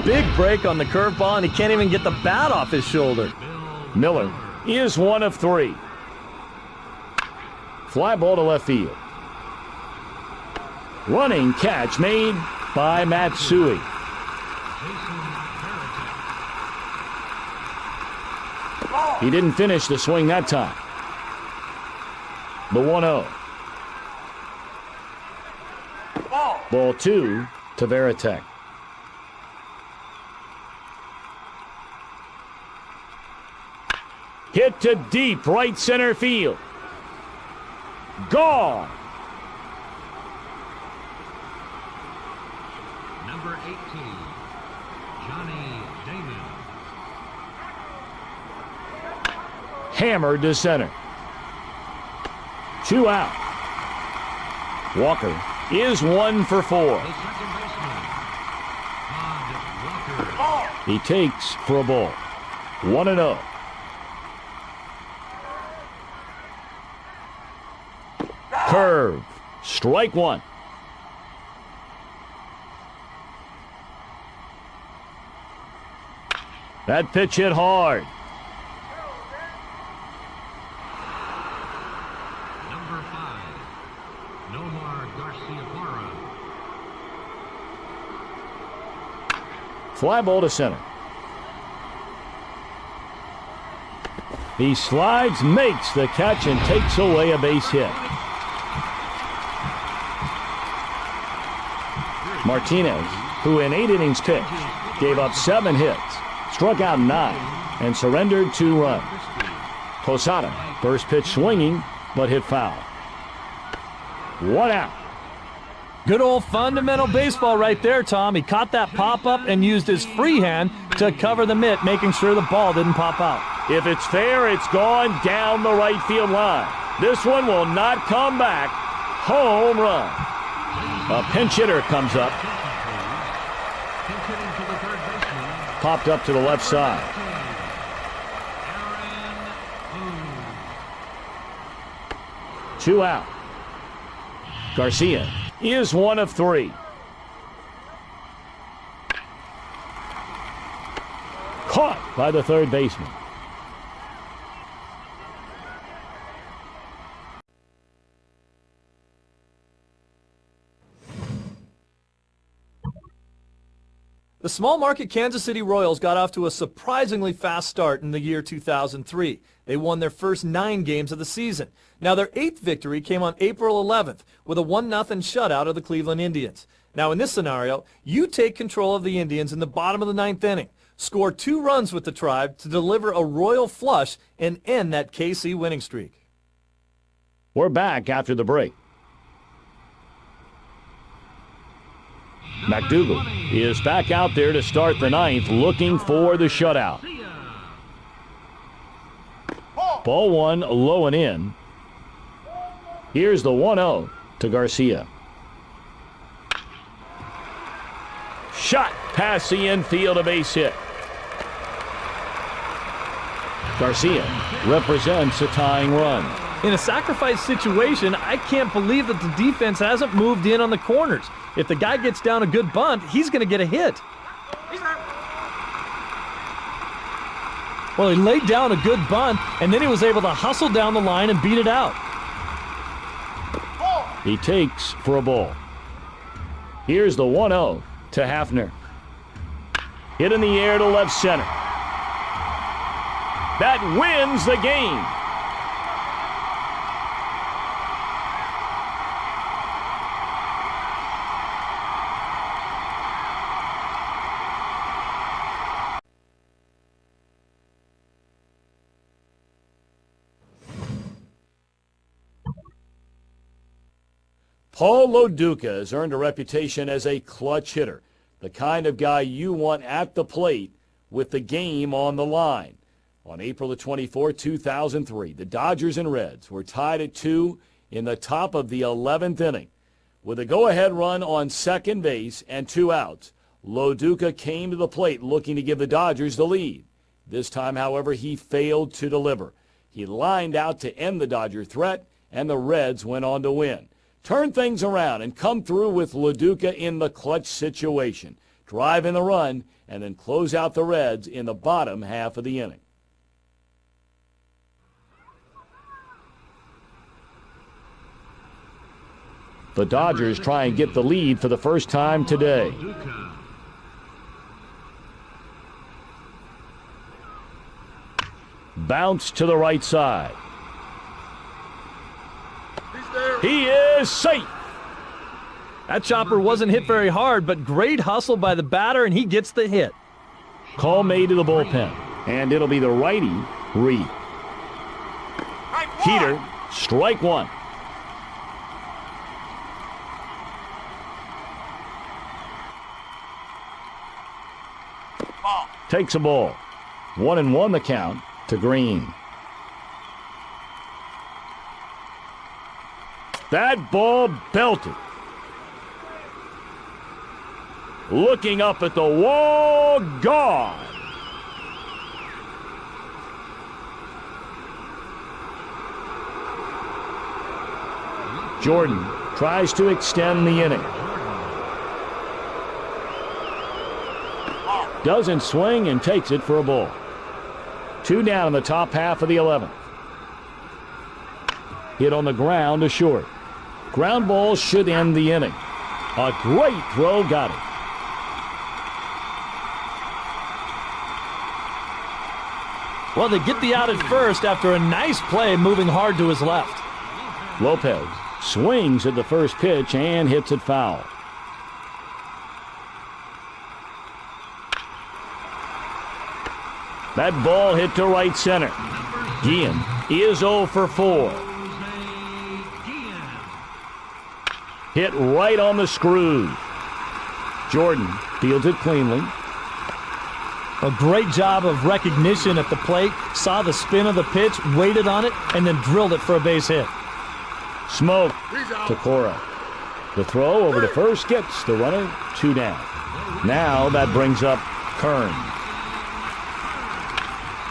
Big break on the curveball, and he can't even get the bat off his shoulder. Miller is 1 of 3. Fly ball to left field. Running catch made by Matsui. He didn't finish the swing that time. The 1-0. Ball 2 to Veritek. Hit to deep right center field. Gone. Number 18, Johnny Damon. Hammered to center. 2 out. Walker is 1 for 4. The second baseman, Todd Walker. He takes for a ball. 1-0. Curve. Strike one. That pitch hit hard. Number 5, Nomar Garcia-Parra. Fly ball to center. He slides, makes the catch, and takes away a base hit. Martinez, who in 8 innings pitched, gave up 7 hits, struck out 9, and surrendered 2 runs. Posada, first pitch swinging, but hit foul. 1 out. Good old fundamental baseball right there, Tom. He caught that pop-up and used his free hand to cover the mitt, making sure the ball didn't pop out. If it's fair, it's gone down the right field line. This one will not come back. Home run. A pinch hitter comes up. Pinch hitting for the third baseman. Popped up to the left side. Aaron 2 out. Garcia is 1 of 3. Caught by the third baseman. The small market Kansas City Royals got off to a surprisingly fast start in the year 2003. They won their first 9 games of the season. Now their 8th victory came on April 11th with a 1-0 shutout of the Cleveland Indians. Now in this scenario, you take control of the Indians in the bottom of the 9th inning, score 2 runs with the Tribe to deliver a royal flush and end that KC winning streak. We're back after the break. McDougal is back out there to start the 9th, looking for the shutout. Ball 1, low and in. Here's the 1-0 to Garcia. Shot past the infield, a base hit. Garcia represents a tying run. In a sacrifice situation, I can't believe that the defense hasn't moved in on the corners. If the guy gets down a good bunt, he's going to get a hit. Well, he laid down a good bunt, and then he was able to hustle down the line and beat it out. He takes for a ball. Here's the 1-0 to Hafner. Hit in the air to left center. That wins the game. Paul Loduca has earned a reputation as a clutch hitter, the kind of guy you want at the plate with the game on the line. On April the 24th, 2003, the Dodgers and Reds were tied at 2 in the top of the 11th inning. With a go-ahead run on second base and 2 outs, Loduca came to the plate looking to give the Dodgers the lead. This time, however, he failed to deliver. He lined out to end the Dodger threat, and the Reds went on to win. Turn things around and come through with Loduca in the clutch situation. Drive in the run and then close out the Reds in the bottom half of the inning. The Dodgers try and get the lead for the first time today. Bounce to the right side. He is safe. That chopper wasn't hit very hard, but great hustle by the batter, and he gets the hit. Call made to the bullpen, and it'll be the righty, Reed. Heater, strike 1. Takes a ball. 1-1 the count to Green. That ball belted. Looking up at the wall, gone. Jordan tries to extend the inning. Doesn't swing and takes it for a ball. 2 down in the top half of the 11th. Hit on the ground to short. Ground ball should end the inning. A great throw got it. Well, they get the out at first after a nice play moving hard to his left. Lopez swings at the first pitch and hits it foul. That ball hit to right center. Guillen is 0 for 4. Hit right on the screws. Jordan fields it cleanly. A great job of recognition at the plate. Saw the spin of the pitch, waited on it, and then drilled it for a base hit. Smoke to Cora. The throw over to first gets the runner 2 down. Now that brings up Kern.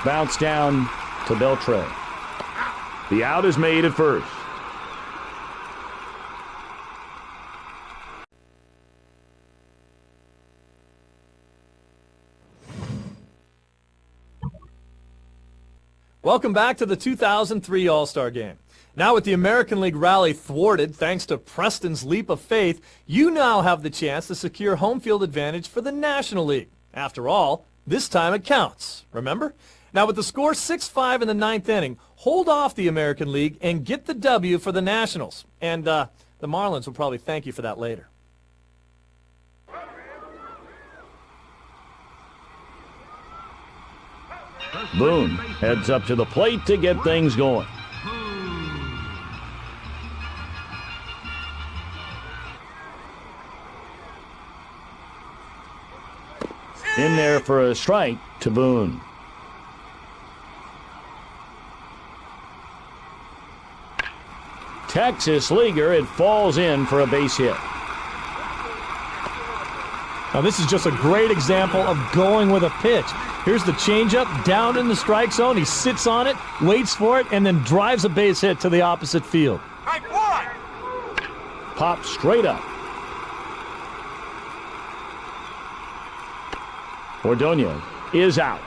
Bounce down to Beltre. The out is made at first. Welcome back to the 2003 All-Star Game. Now with the American League rally thwarted thanks to Preston's leap of faith, you now have the chance to secure home field advantage for the National League. After all, this time it counts, remember? Now with the score 6-5 in the 9th inning, hold off the American League and get the W for the Nationals. And the Marlins will probably thank you for that later. Boone heads up to the plate to get things going. In there for a strike to Boone. Texas leaguer, it falls in for a base hit. Now this is just a great example of going with a pitch. Here's the changeup down in the strike zone. He sits on it, waits for it, and then drives a base hit to the opposite field. Pop straight up. Ordonez is out.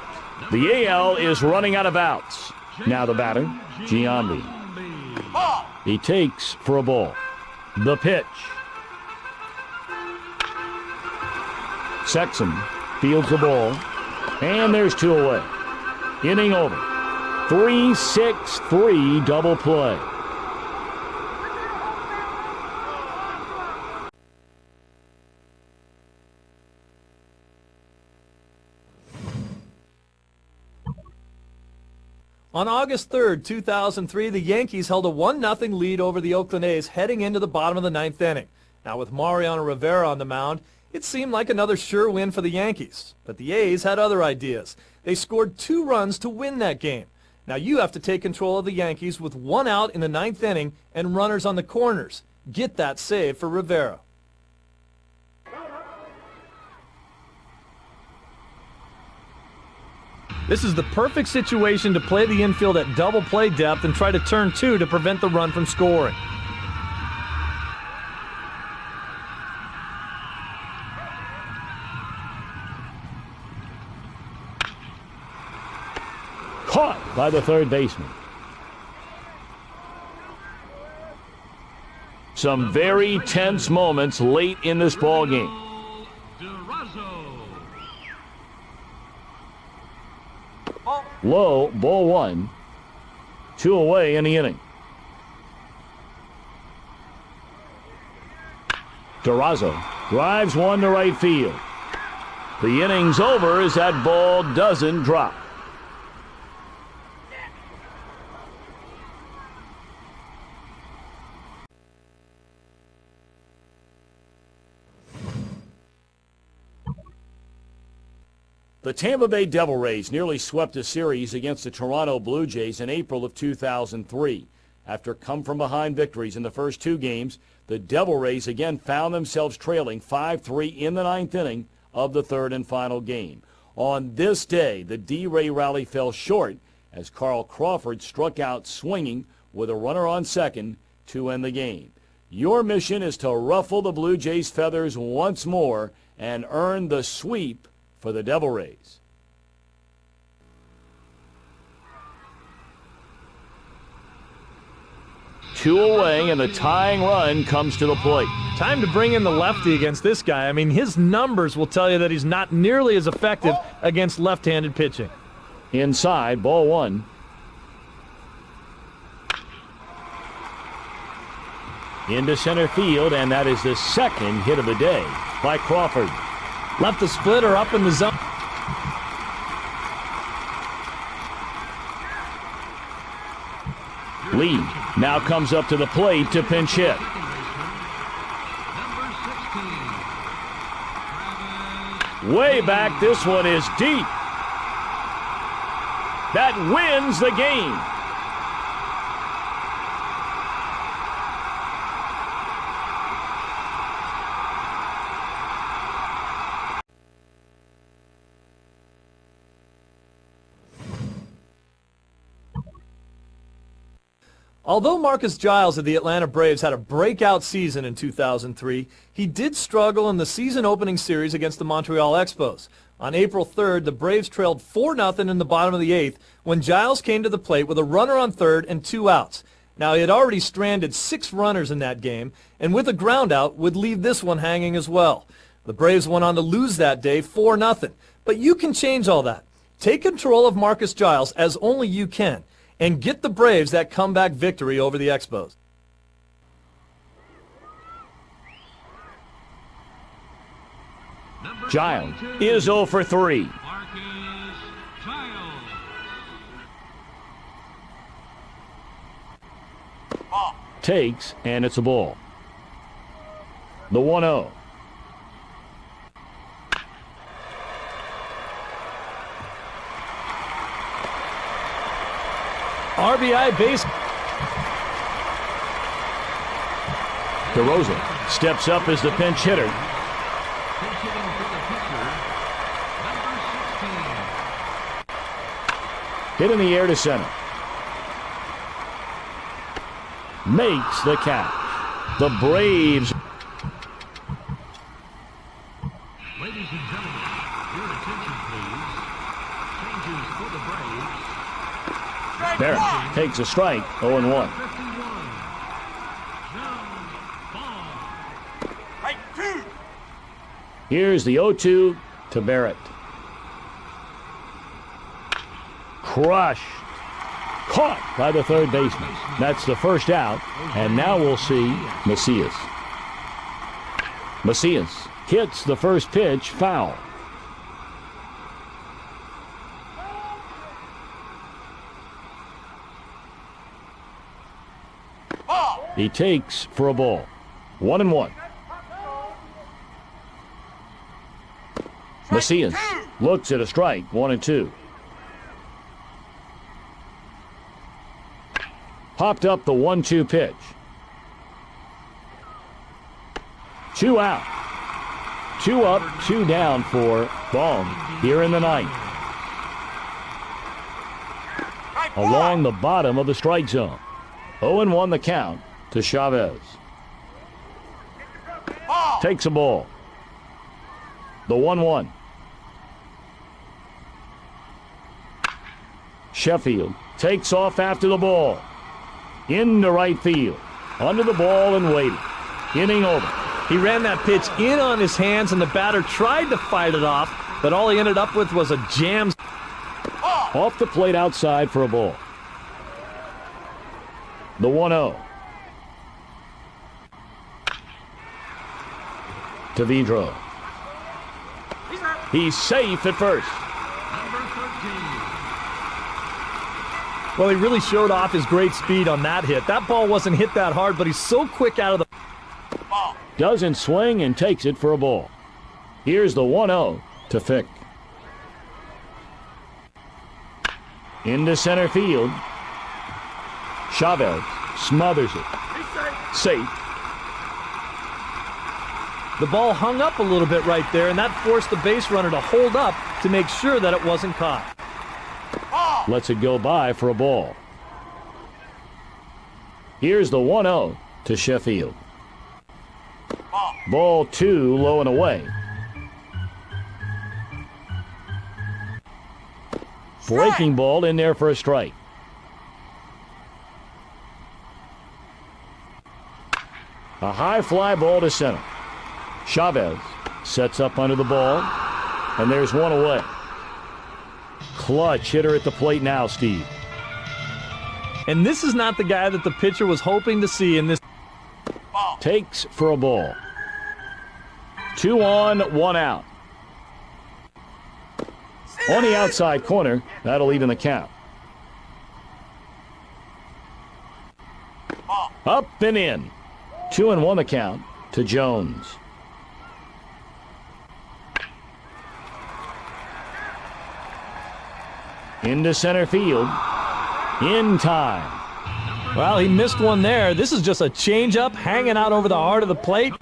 The AL is running out of outs. Now the batter, Giambi. He takes for a ball. The pitch. Sexton fields the ball. And there's 2 away. Inning over. 3-6-3 double play. On August 3rd, 2003, the Yankees held a 1-0 lead over the Oakland A's heading into the bottom of the 9th inning. Now with Mariano Rivera on the mound, it seemed like another sure win for the Yankees. But the A's had other ideas. They scored 2 runs to win that game. Now you have to take control of the Yankees with 1 out in the 9th inning and runners on the corners. Get that save for Rivera. This is the perfect situation to play the infield at double play depth and try to turn 2 to prevent the run from scoring. Caught by the third baseman. Some very tense moments late in this ball game. Low, ball 1. 2 away in the inning. Durazo drives one to right field. The inning's over as that ball doesn't drop. The Tampa Bay Devil Rays nearly swept a series against the Toronto Blue Jays in April of 2003. After come-from-behind victories in the first 2 games, the Devil Rays again found themselves trailing 5-3 in the 9th inning of the 3rd and final game. On this day, the D-Ray rally fell short as Carl Crawford struck out swinging with a runner on second to end the game. Your mission is to ruffle the Blue Jays' feathers once more and earn the sweep for the Devil Rays. Two away, and the tying run comes to the plate. Time to bring in the lefty against this guy. I mean, his numbers will tell you that he's not nearly as effective against left-handed pitching. Inside, ball one. Into center field, and that is the second hit of the day by Crawford. Left the splitter up in the zone. Lee now comes up to the plate to pinch hit. Way back, this one is deep. That wins the game. Although Marcus Giles of the Atlanta Braves had a breakout season in 2003, he did struggle in the season-opening series against the Montreal Expos. On April 3rd, the Braves trailed 4-0 in the bottom of the 8th when Giles came to the plate with a runner on third and 2 outs. Now, he had already stranded 6 runners in that game, and with a groundout would leave this one hanging as well. The Braves went on to lose that day 4-0, but you can change all that. Take control of Marcus Giles as only you can, and get the Braves that comeback victory over the Expos. Giles is 0 for 3. Marcus Giles. Takes, and it's a ball. The 1-0. RBI base. DeRosa steps up as the pinch hitter. Pinch hitting for the pitcher, number 16. Hit in the air to center. Makes the catch. The Braves. Ladies and gentlemen, your attention please. Changes for the Braves. Barrett takes a strike, 0-1. 51. John Ball. Here's the 0-2 to Barrett. Crushed. Caught by the third baseman. That's the first out, and now we'll see Macias. Macias hits the first pitch foul. He takes for a ball. 1-1. Macias looks at a strike. 1-2. Popped up the 1-2 pitch. 2 out. 2 up, 2 down for Baum here in the ninth. Along the bottom of the strike zone. 0-1 the count to Chavez. Takes a ball. The 1-1. Sheffield takes off after the ball. Into right field. Under the ball and waiting. Inning over. He ran that pitch in on his hands, and the batter tried to fight it off, but all he ended up with was a jam. Off the plate outside for a ball. The 1-0. To Vidro. He's safe at first. Number 13. Well, he really showed off his great speed on that hit. That ball wasn't hit that hard, but he's so quick out of the... Doesn't swing and takes it for a ball. Here's the 1-0 to Fick. Into center field. Chavez smothers it. Safe. The ball hung up a little bit right there, and that forced the base runner to hold up to make sure that it wasn't caught. Lets it go by for a ball. Here's the 1-0 to Sheffield. Ball 2, low and away. Breaking ball in there for a strike. A high fly ball to center. Chavez sets up under the ball, and there's one away. Clutch hitter at the plate now, Steve. And this is not the guy that the pitcher was hoping to see in this. Takes for a ball. 2 on, 1 out. On the outside corner, that'll even the count. Up and in. 2-1 the count to Jones. Into center field. In time. Well, he missed one there. This is just a changeup hanging out over the heart of the plate.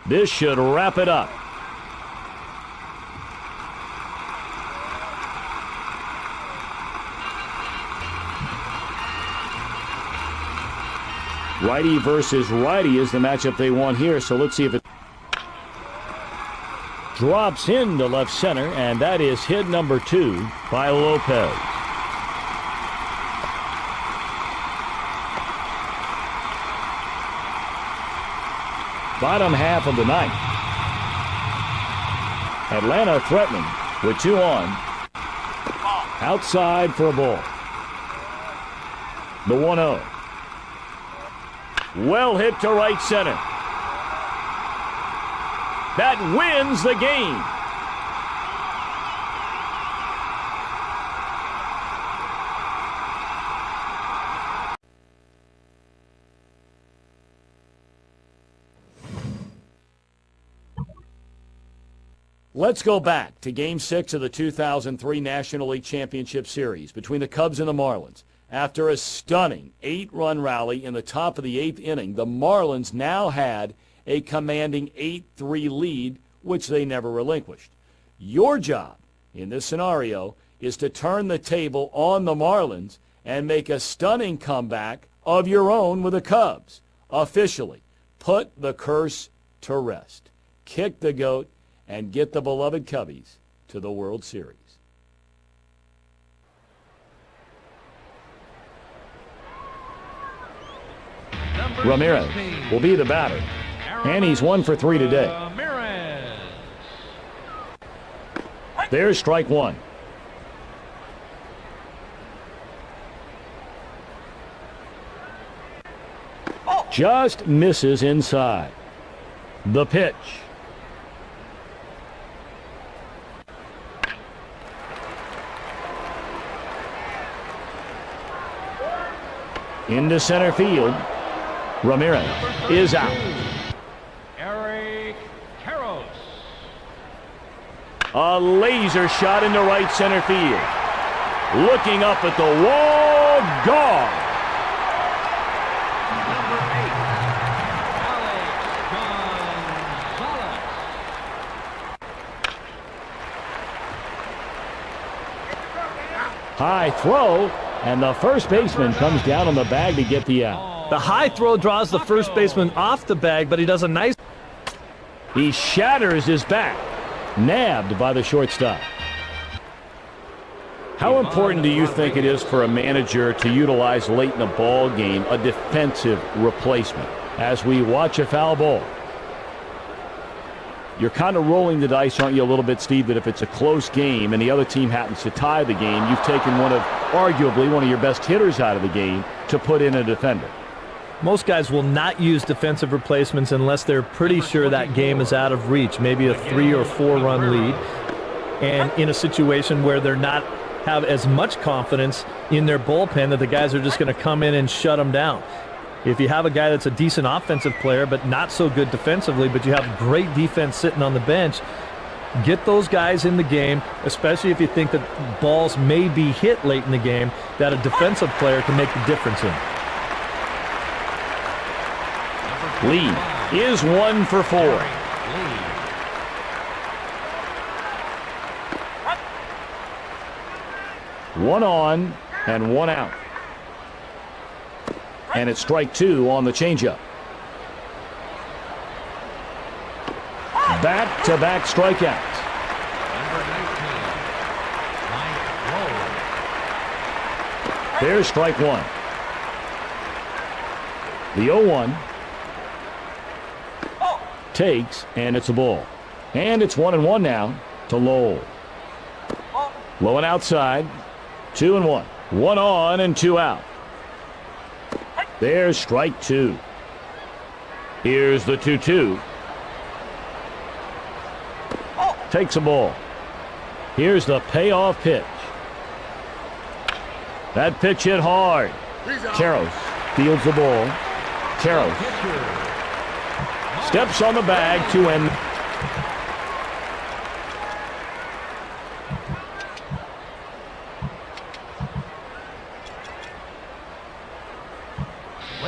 This should wrap it up. Righty versus righty is the matchup they want here, so let's see if it drops into left center, and that is hit number 2 by Lopez. Bottom half of the ninth. Atlanta threatening with 2 on. Outside for a ball. The 1-0. Well hit to right center. That wins the game. Let's go back to Game 6 of the 2003 National League Championship Series between the Cubs and the Marlins. After a stunning 8-run rally in the top of the 8th inning, the Marlins now had a commanding 8-3 lead, which they never relinquished. Your job in this scenario is to turn the table on the Marlins and make a stunning comeback of your own with the Cubs. Officially, put the curse to rest. Kick the goat and get the beloved Cubbies to the World Series. Ramirez will be the batter, and he's 1 for 3 today. There's strike 1. Just misses inside. The pitch. Into center field. Ramirez is out. A laser shot into right center field. Looking up at the wall, gone. High throw, and the first baseman comes down on the bag to get the out. The high throw draws the first baseman off the bag, but he does a nice... He shatters his back. Nabbed by the shortstop. How important do you think it is for a manager to utilize late in a ball game a defensive replacement? As we watch a foul ball, you're kind of rolling the dice, aren't you, a little bit, Steve, that if it's a close game and the other team happens to tie the game, you've taken arguably one of your best hitters out of the game to put in a defender. Most guys will not use defensive replacements unless they're pretty sure that game is out of reach, maybe a 3 or 4 run lead, and in a situation where they're not have as much confidence in their bullpen that the guys are just going to come in and shut them down. If you have a guy that's a decent offensive player but not so good defensively, but you have great defense sitting on the bench, get those guys in the game, especially if you think that balls may be hit late in the game that a defensive player can make the difference in. Lee is 1 for 4. One on and 1 out. And it's strike 2 on the changeup. Back-to-back strikeouts. Number 19, Mike Rowe. There's strike one. The 0-1 takes, and it's a ball. And it's 1-1 now to Lowell. Low and outside. 2-1. 1 on and 2 out. There's strike two. Here's the 2-2. Takes a ball. Here's the payoff pitch. That pitch hit hard. Karros fields the ball. Karros steps on the bag to end.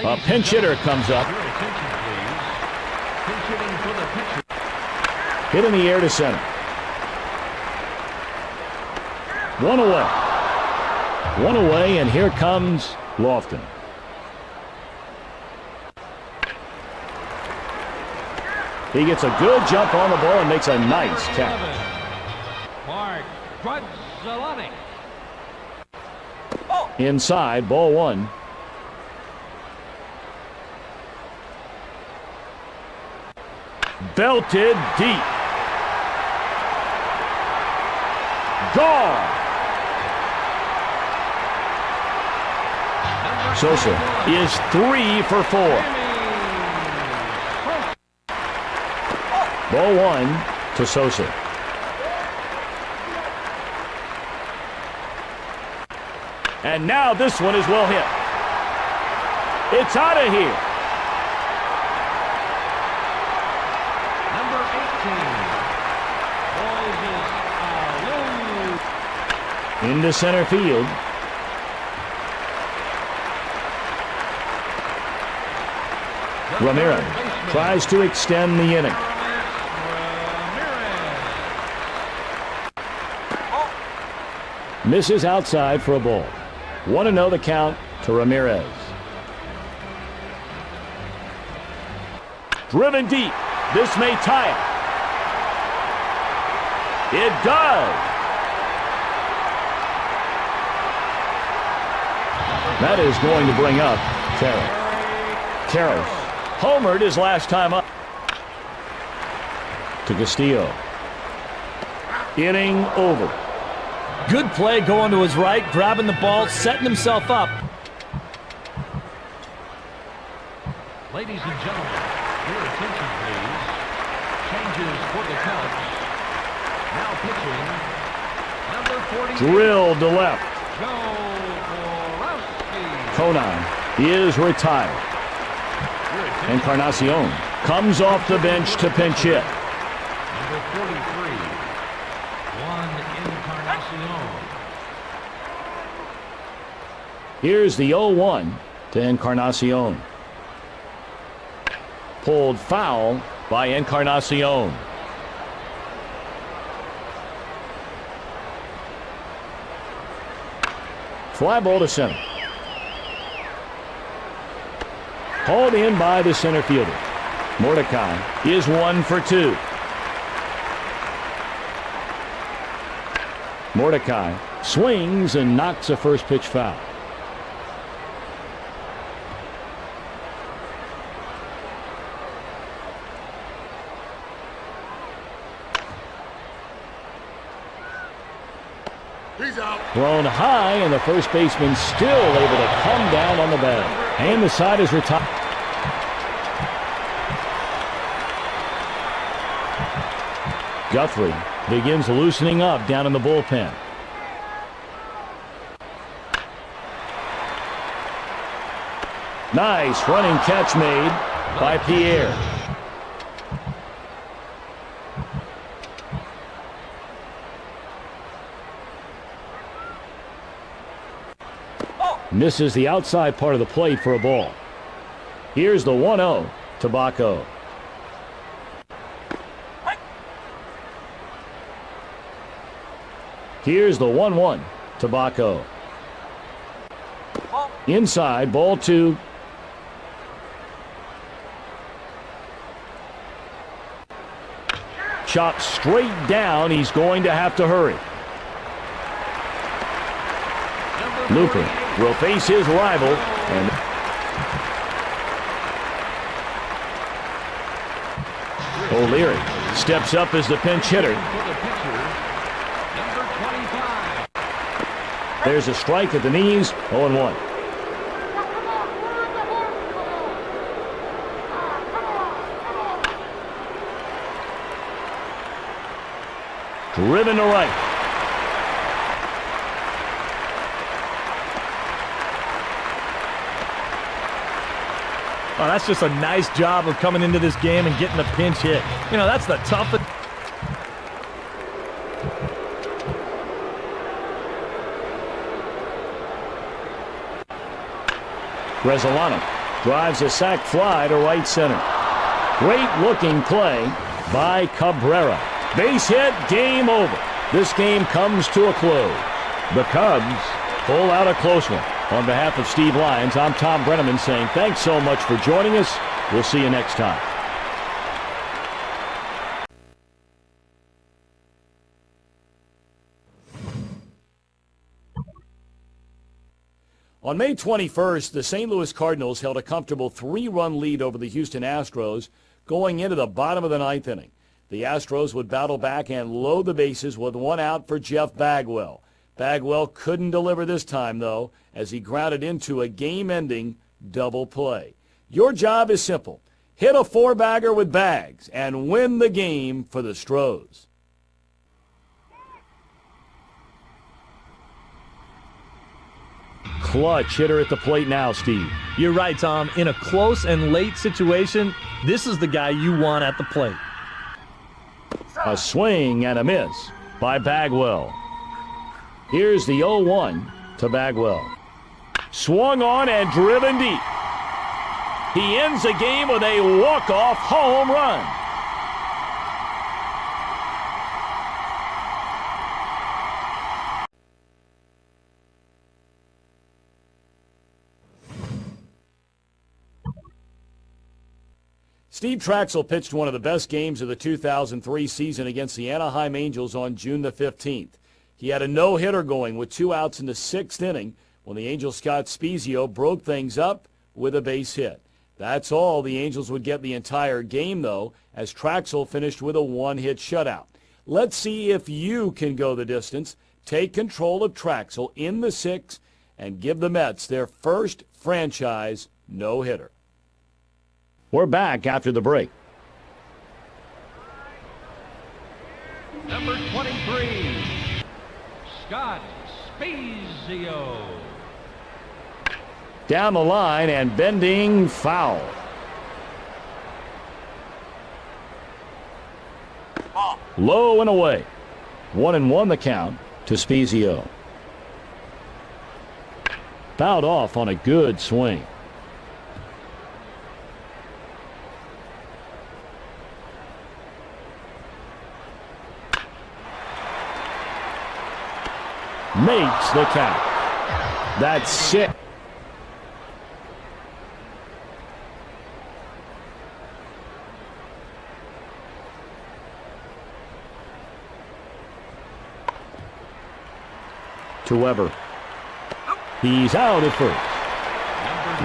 A pinch hitter comes up. Your attention, please. Pinch hitting for the pitcher. Hit in the air to center. 1 away. 1 away, and here comes Lofton. He gets a good jump on the ball and makes a nice catch. Mark Grudzalani. Inside, ball one. Belted deep. Gone. Sosa is 3 for 4. Ball one to Sosa. And now this one is well hit. It's out of here. Number 18. Into center field. Ramirez tries to extend the inning. Misses outside for a ball. 1-0 the count to Ramirez. Driven deep. This may tie it. It does. That is going to bring up Karros. Karros homered his last time up. To Castillo. Inning over. Good play going to his right, grabbing the ball, setting himself up. Ladies and gentlemen, your attention please. Changes for the Cubs. Now pitching, number 40. Drilled to left. Joe Borowski. Conan is retired. Encarnacion comes off the bench to pinch hit. Number 43. One Encarnacion. Here's the 0-1 to Encarnacion. Pulled foul by Encarnacion. Fly ball to center. Hauled in by the center fielder. Mordecai is 1 for 2. Mordecai swings and knocks a first pitch foul. Thrown high, and the first baseman still able to come down on the bag. And the side is retired. Guthrie begins loosening up down in the bullpen. Nice running catch made by Pierre. Misses the outside part of the plate for a ball. Here's the 1-0 to Baco. Here's the 1-1 to Baco. Inside, ball 2. chopped straight down. He's going to have to hurry. Looper will face his rival. And O'Leary steps up as the pinch hitter. There's a strike at the knees, 0-1. Driven to right. Oh, that's just a nice job of coming into this game and getting a pinch hit. You know, that's the toughest. Resolano drives a sac fly to right center. Great looking play by Cabrera. Base hit, game over. This game comes to a close. The Cubs pull out a close one. On behalf of Steve Lyons, I'm Tom Brenneman saying thanks so much for joining us. We'll see you next time. On May 21st, the St. Louis Cardinals held a comfortable 3-run lead over the Houston Astros going into the bottom of the ninth inning. The Astros would battle back and load the bases with one out for Jeff Bagwell. Bagwell couldn't deliver this time, though, as he grounded into a game-ending double play. Your job is simple. Hit a four-bagger with Bags and win the game for the Stros. Clutch hitter at the plate now, Steve. You're right, Tom. In a close and late situation, this is the guy you want at the plate. A swing and a miss by Bagwell. Here's the 0-1 to Bagwell. Swung on and driven deep. He ends the game with a walk-off home run. Steve Traxel pitched one of the best games of the 2003 season against the Anaheim Angels on June the 15th. He had a no-hitter going with 2 outs in the 6th inning when the Angels' Scott Spezio broke things up with a base hit. That's all the Angels would get the entire game, though, as Traxel finished with a 1-hit shutout. Let's see if you can go the distance, take control of Traxel in the 6th, and give the Mets their first franchise no-hitter. We're back after the break. Number 23, Scott Spezio. Down the line and bending foul. Low and away. 1-1 the count to Spezio. Fouled off on a good swing. Makes the count. That's it. To Weber. He's out at first.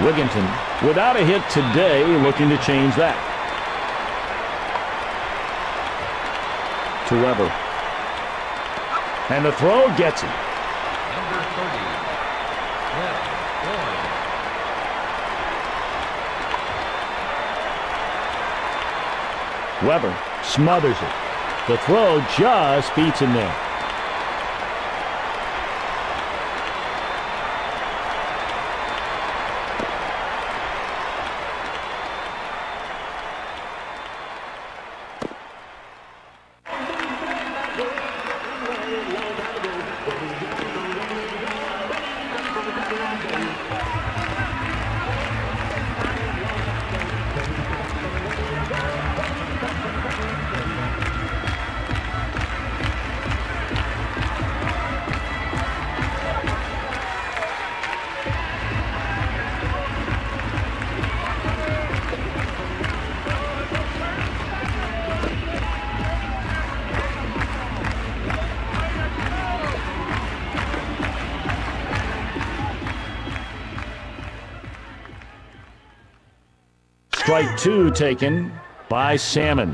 Wigginton without a hit today, looking to change that. To Weber. And the throw gets him. Number 30, Jeff Boyd. Weber smothers it. The throw just beats him there. strike two taken by Salmon.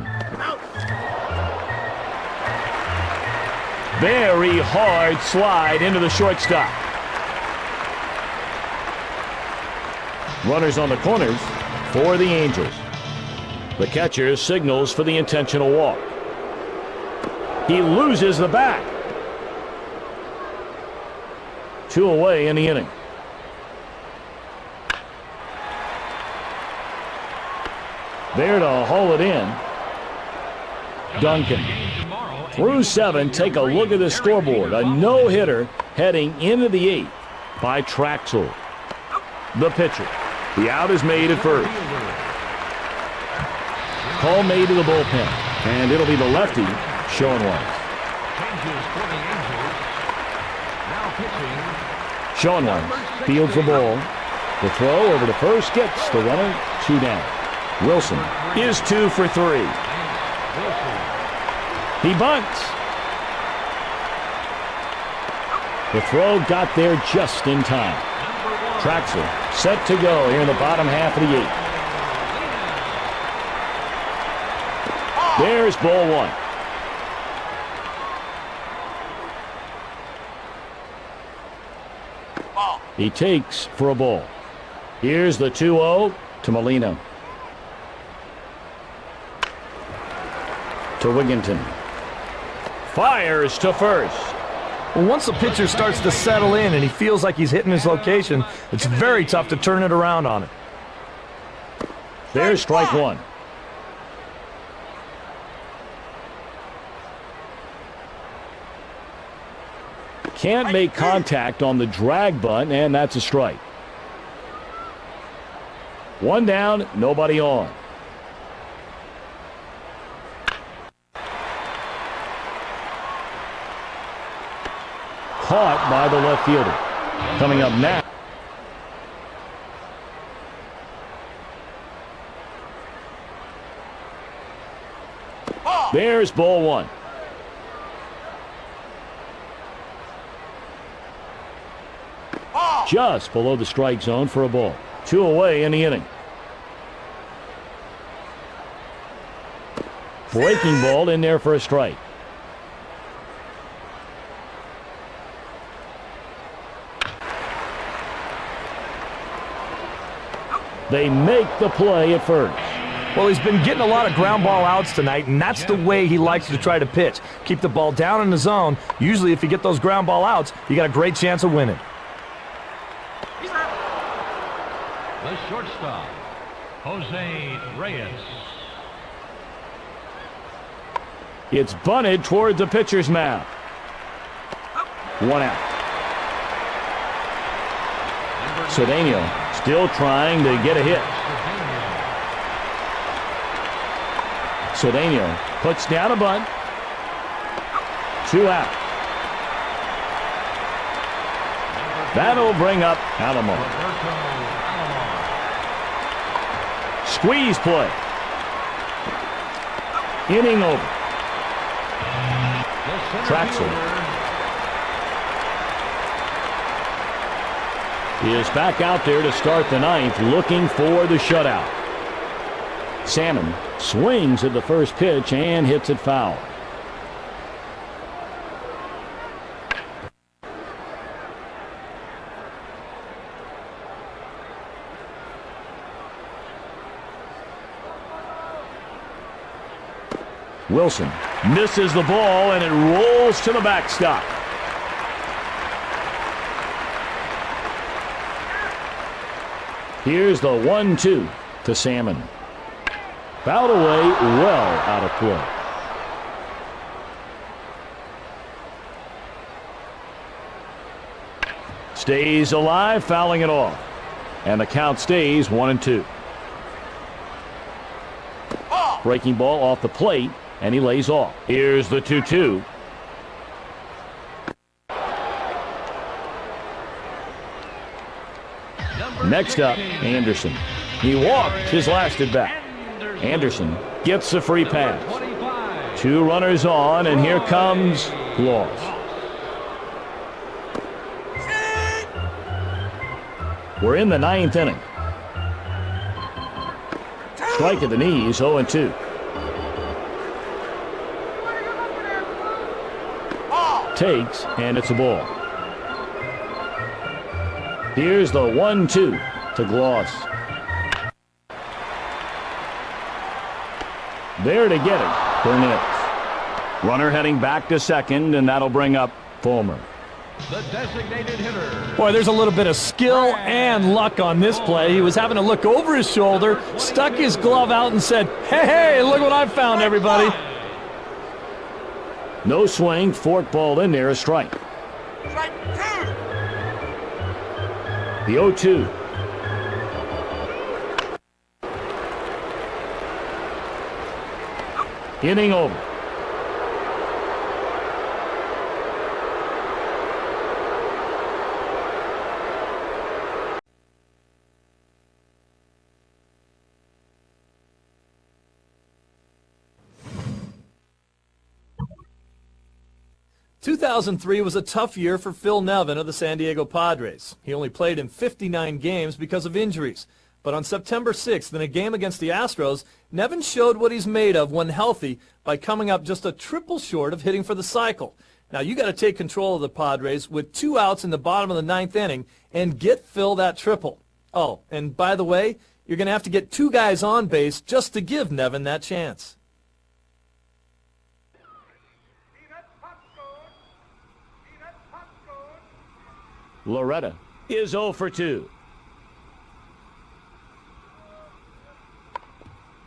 Very hard slide into the shortstop. Runners on the corners for the Angels. The catcher signals for the intentional walk. He loses the bat. 2 away in the inning. There to haul it in. Duncan. Through 7, take a look at the scoreboard. A no-hitter heading into the 8th by Traxel. The pitcher. The out is made at first. Call made to the bullpen. And it'll be the lefty, Schoenweiss. Schoenweiss fields the ball. The throw over to first gets the runner 2 down. Wilson is 2 for 3. He bunts. The throw got there just in time. Traxel set to go here in the bottom half of the 8th. There's ball 1. He takes for a ball. Here's the 2-0 to Molina. To Wigginton. Fires to first. Well, once the pitcher starts to settle in and he feels like he's hitting his location, it's very tough to turn it around on him. There's strike 1. Can't make contact on the drag bunt, and that's a strike. 1 down, nobody on. Caught by the left fielder. Coming up now. There's ball 1. Just below the strike zone for a ball. 2 away in the inning. Breaking ball in there for a strike. They make the play at first. Well, he's been getting a lot of ground ball outs tonight, and that's the way he likes to try to pitch. Keep the ball down in the zone. Usually, if you get those ground ball outs, you got a great chance of winning. The shortstop, Jose Reyes. It's bunted toward the pitcher's mound. 1 out. Cedeno still trying to get a hit. Cedeno puts down a bunt. 2 out. That'll bring up Alomar. Squeeze play. Inning over. Traxel is back out there to start the 9th, looking for the shutout. Salmon swings at the first pitch and hits it foul. Wilson misses the ball, and it rolls to the backstop. Here's the 1-2 to Salmon. Fouled away, well out of play. Stays alive, fouling it off. And the count stays 1-2. Breaking ball off the plate, and he lays off. Here's the 2-2. Next up, Anderson. He walked his last at bat. Anderson gets the free pass. 2 runners on, and here comes Laws. We're in the 9th inning. Strike at the knees, 0-2. Takes, and it's a ball. Here's the 1-2 to Gloss. There to get it, Burnett. Runner heading back to second, and that'll bring up Fulmer. The designated hitter. Boy, there's a little bit of skill and luck on this play. He was having to look over his shoulder, stuck his glove out and said, hey, look what I found, everybody. No swing, fork ball in there, a strike. The 0-2. Inning over. "2003 was a tough year for Phil Nevin of the San Diego Padres. He only played in 59 games because of injuries. But on September 6th, in a game against the Astros, Nevin showed what he's made of when healthy by coming up just a triple short of hitting for the cycle. Now, you got to take control of the Padres with 2 outs in the bottom of the 9th inning and get Phil that triple. Oh, and by the way, you're going to have to get 2 guys on base just to give Nevin that chance. Loretta is 0-2.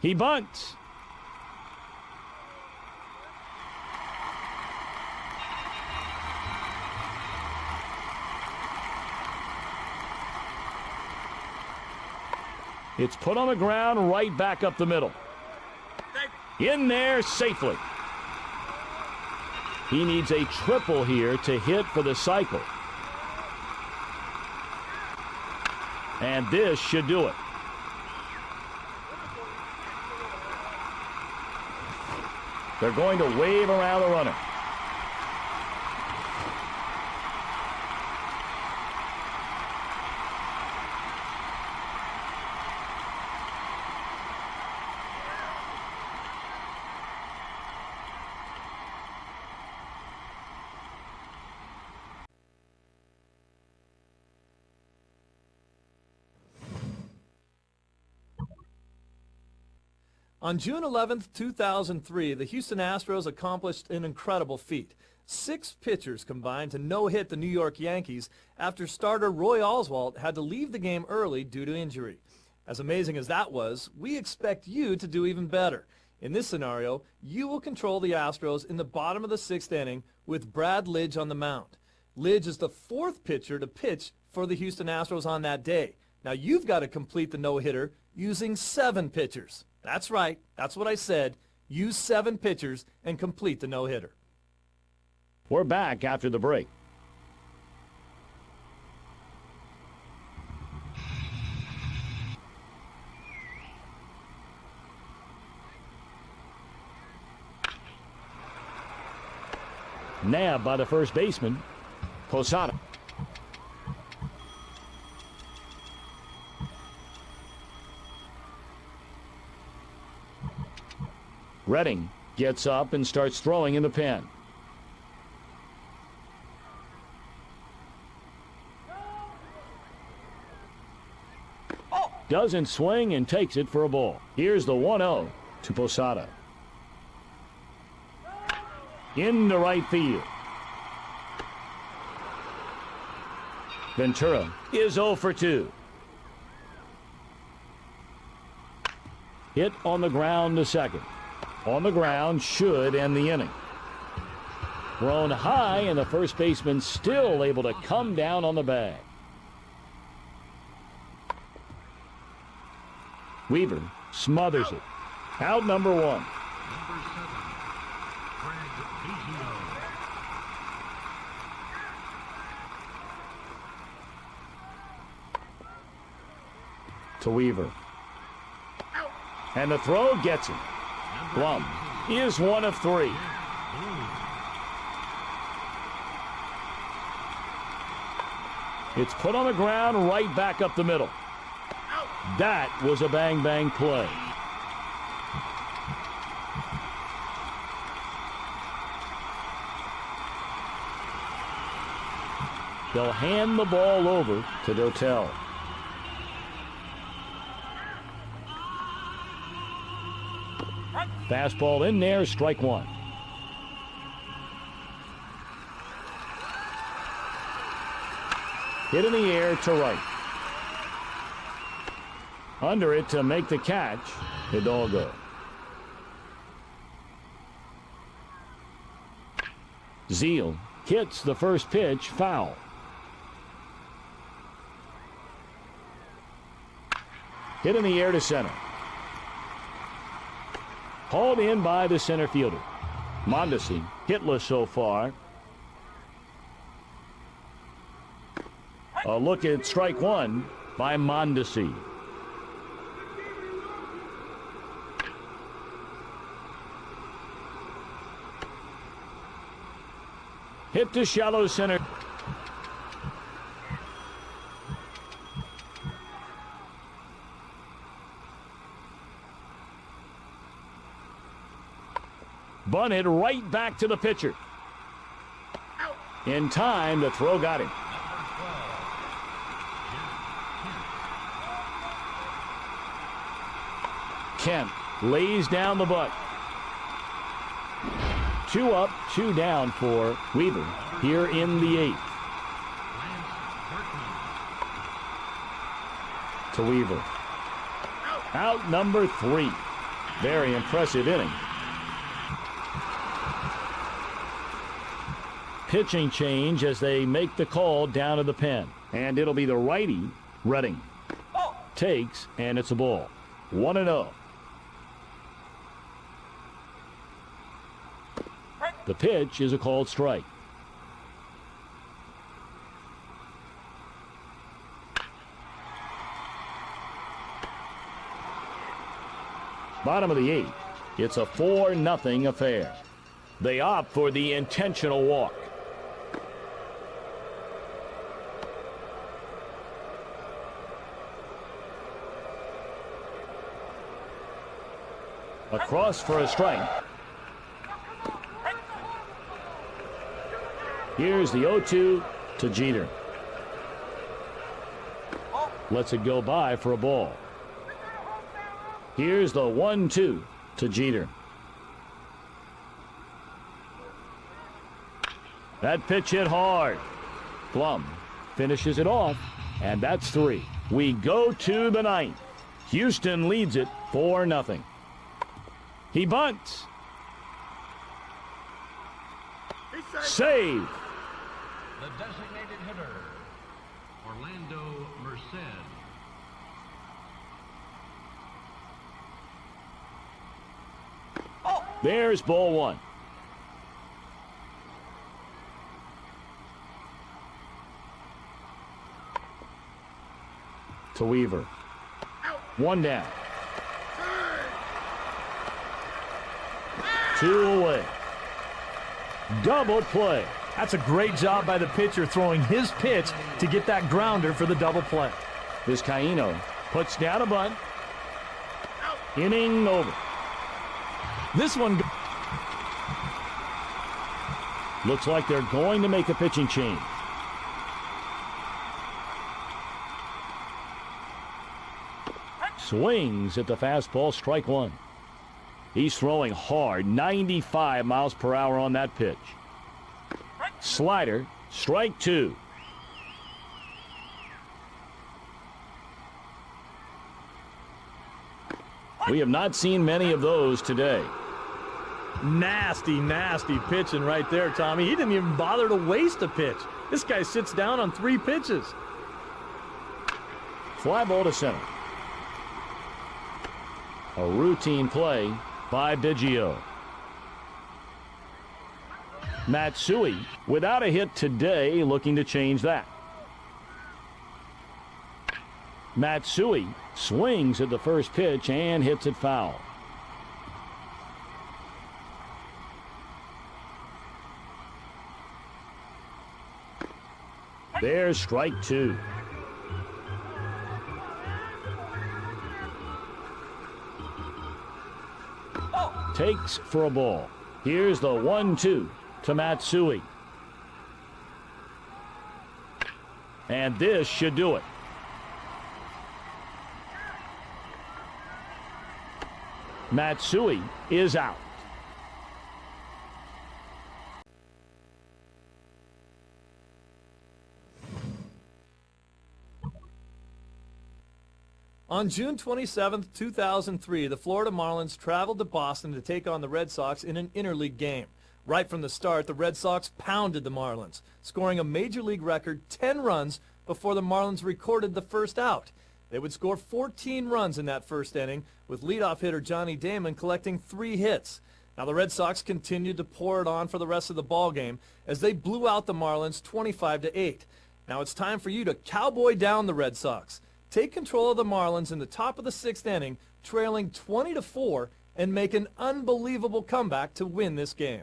He bunts. It's put on the ground, right back up the middle. In there safely. He needs a triple here to hit for the cycle. And this should do it. They're going to wave around the runner. On June 11th, 2003, the Houston Astros accomplished an incredible feat. 6 pitchers combined to no-hit the New York Yankees after starter Roy Oswalt had to leave the game early due to injury. As amazing as that was, we expect you to do even better. In this scenario, you will control the Astros in the bottom of the 6th inning with Brad Lidge on the mound. Lidge is the 4th pitcher to pitch for the Houston Astros on that day. Now you've got to complete the no-hitter using 7 pitchers. That's right. That's what I said. Use 7 pitchers and complete the no-hitter. We're back after the break. Nabbed by the first baseman, Posada. Redding gets up and starts throwing in the pen. Doesn't swing and takes it for a ball. Here's the 1-0 to Posada. Into right field. Ventura is 0-2. Hit on the ground to second. On the ground should end the inning. Thrown high, and the first baseman still able to come down on the bag. Weaver smothers it. Out number 1. Number 7, Greg Biggio. To Weaver. And the throw gets him. Blum is 1 of 3. It's put on the ground, right back up the middle. That was a bang-bang play. They'll hand the ball over to Dotel. Fastball in there, strike one. Hit in the air to right. Under it to make the catch, Hidalgo. Zeal hits the first pitch, foul. Hit in the air to center. Hauled in by the center fielder. Mondesi hitless so far. A look at strike one by Mondesi. Hit to shallow center. Bunted right back to the pitcher. In time, the throw got him. Kemp lays down the butt. 2 up, 2 down for Weaver here in the 8th. To Weaver. Out number 3. Very impressive inning. Pitching change as they make the call down to the pen. And it'll be the righty, Redding. Takes, and it's a ball. 1-0. The pitch is a called strike. Bottom of the 8th. It's a 4-0 affair. They opt for the intentional walk. Across for a strike. Here's the 0-2 to Jeter. Lets it go by for a ball. Here's the 1-2 to Jeter. That pitch hit hard. Plum finishes it off, and that's 3. We go to the 9th. Houston leads it 4-0. He bunts. Save. The designated hitter, Orlando Merced. There's ball 1. To Weaver. 1 down. 2 away. Double play. That's a great job by the pitcher throwing his pitch to get that grounder for the double play. Vizcaíno puts down a bunt. Inning over. This one Looks like they're going to make a pitching change. Swings at the fastball, strike 1. He's throwing hard, 95 miles per hour on that pitch. Slider, strike 2. We have not seen many of those today. nasty, nasty pitching right there, Tommy. He didn't even bother to waste a pitch. This guy sits down on 3 pitches. Fly ball to center. A routine play by Biggio. Matsui, without a hit today, looking to change that. Matsui swings at the first pitch and hits it foul. There's strike 2. Takes for a ball. Here's the 1-2 to Matsui. And this should do it. Matsui is out. On June 27, 2003, the Florida Marlins traveled to Boston to take on the Red Sox in an interleague game. Right from the start, the Red Sox pounded the Marlins, scoring a Major League record 10 runs before the Marlins recorded the first out. They would score 14 runs in that first inning, with leadoff hitter Johnny Damon collecting 3 hits. Now the Red Sox continued to pour it on for the rest of the ballgame as they blew out the Marlins 25-8. Now it's time for you to cowboy down the Red Sox. Take control of the Marlins in the top of the 6th inning, trailing 20-4, and make an unbelievable comeback to win this game.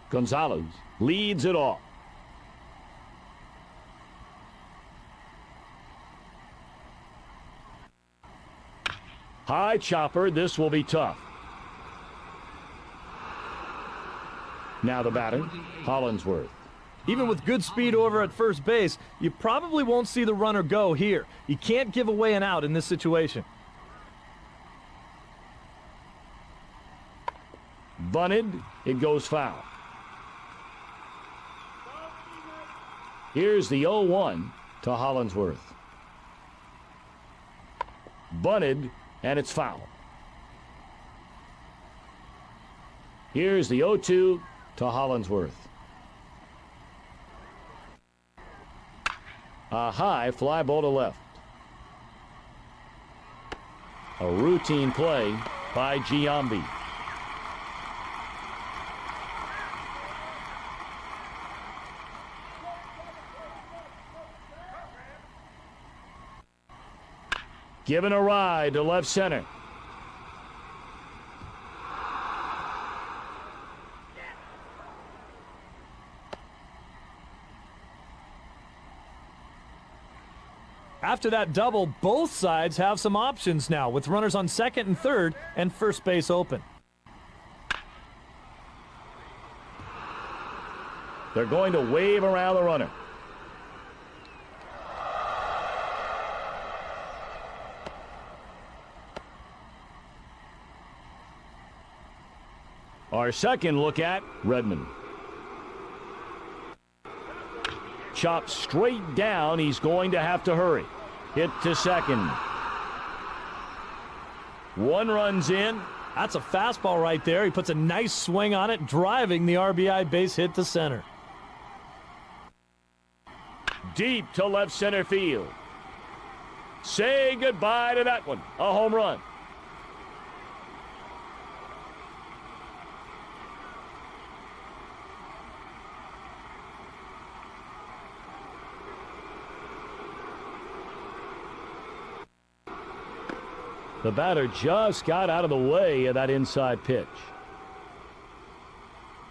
Gonzalez leads it off. High chopper, this will be tough. Now the batter, Hollinsworth. Even with good speed over at first base, you probably won't see the runner go here. You can't give away an out in this situation. Bunted, it goes foul. Here's the 0-1 to Hollinsworth. Bunted, and it's foul. Here's the 0-2 to Hollinsworth. A high fly ball to left. A routine play by Giambi. Given a ride to left center. After that double, both sides have some options now, with runners on second and third and first base open. They're going to wave around the runner. Our second look at Redmond. Chopped straight down. He's going to have to hurry. Hit to second. 1 run's in. That's a fastball right there. He puts a nice swing on it, driving the RBI base hit to center. Deep to left center field. Say goodbye to that one. A home run. The batter just got out of the way of that inside pitch.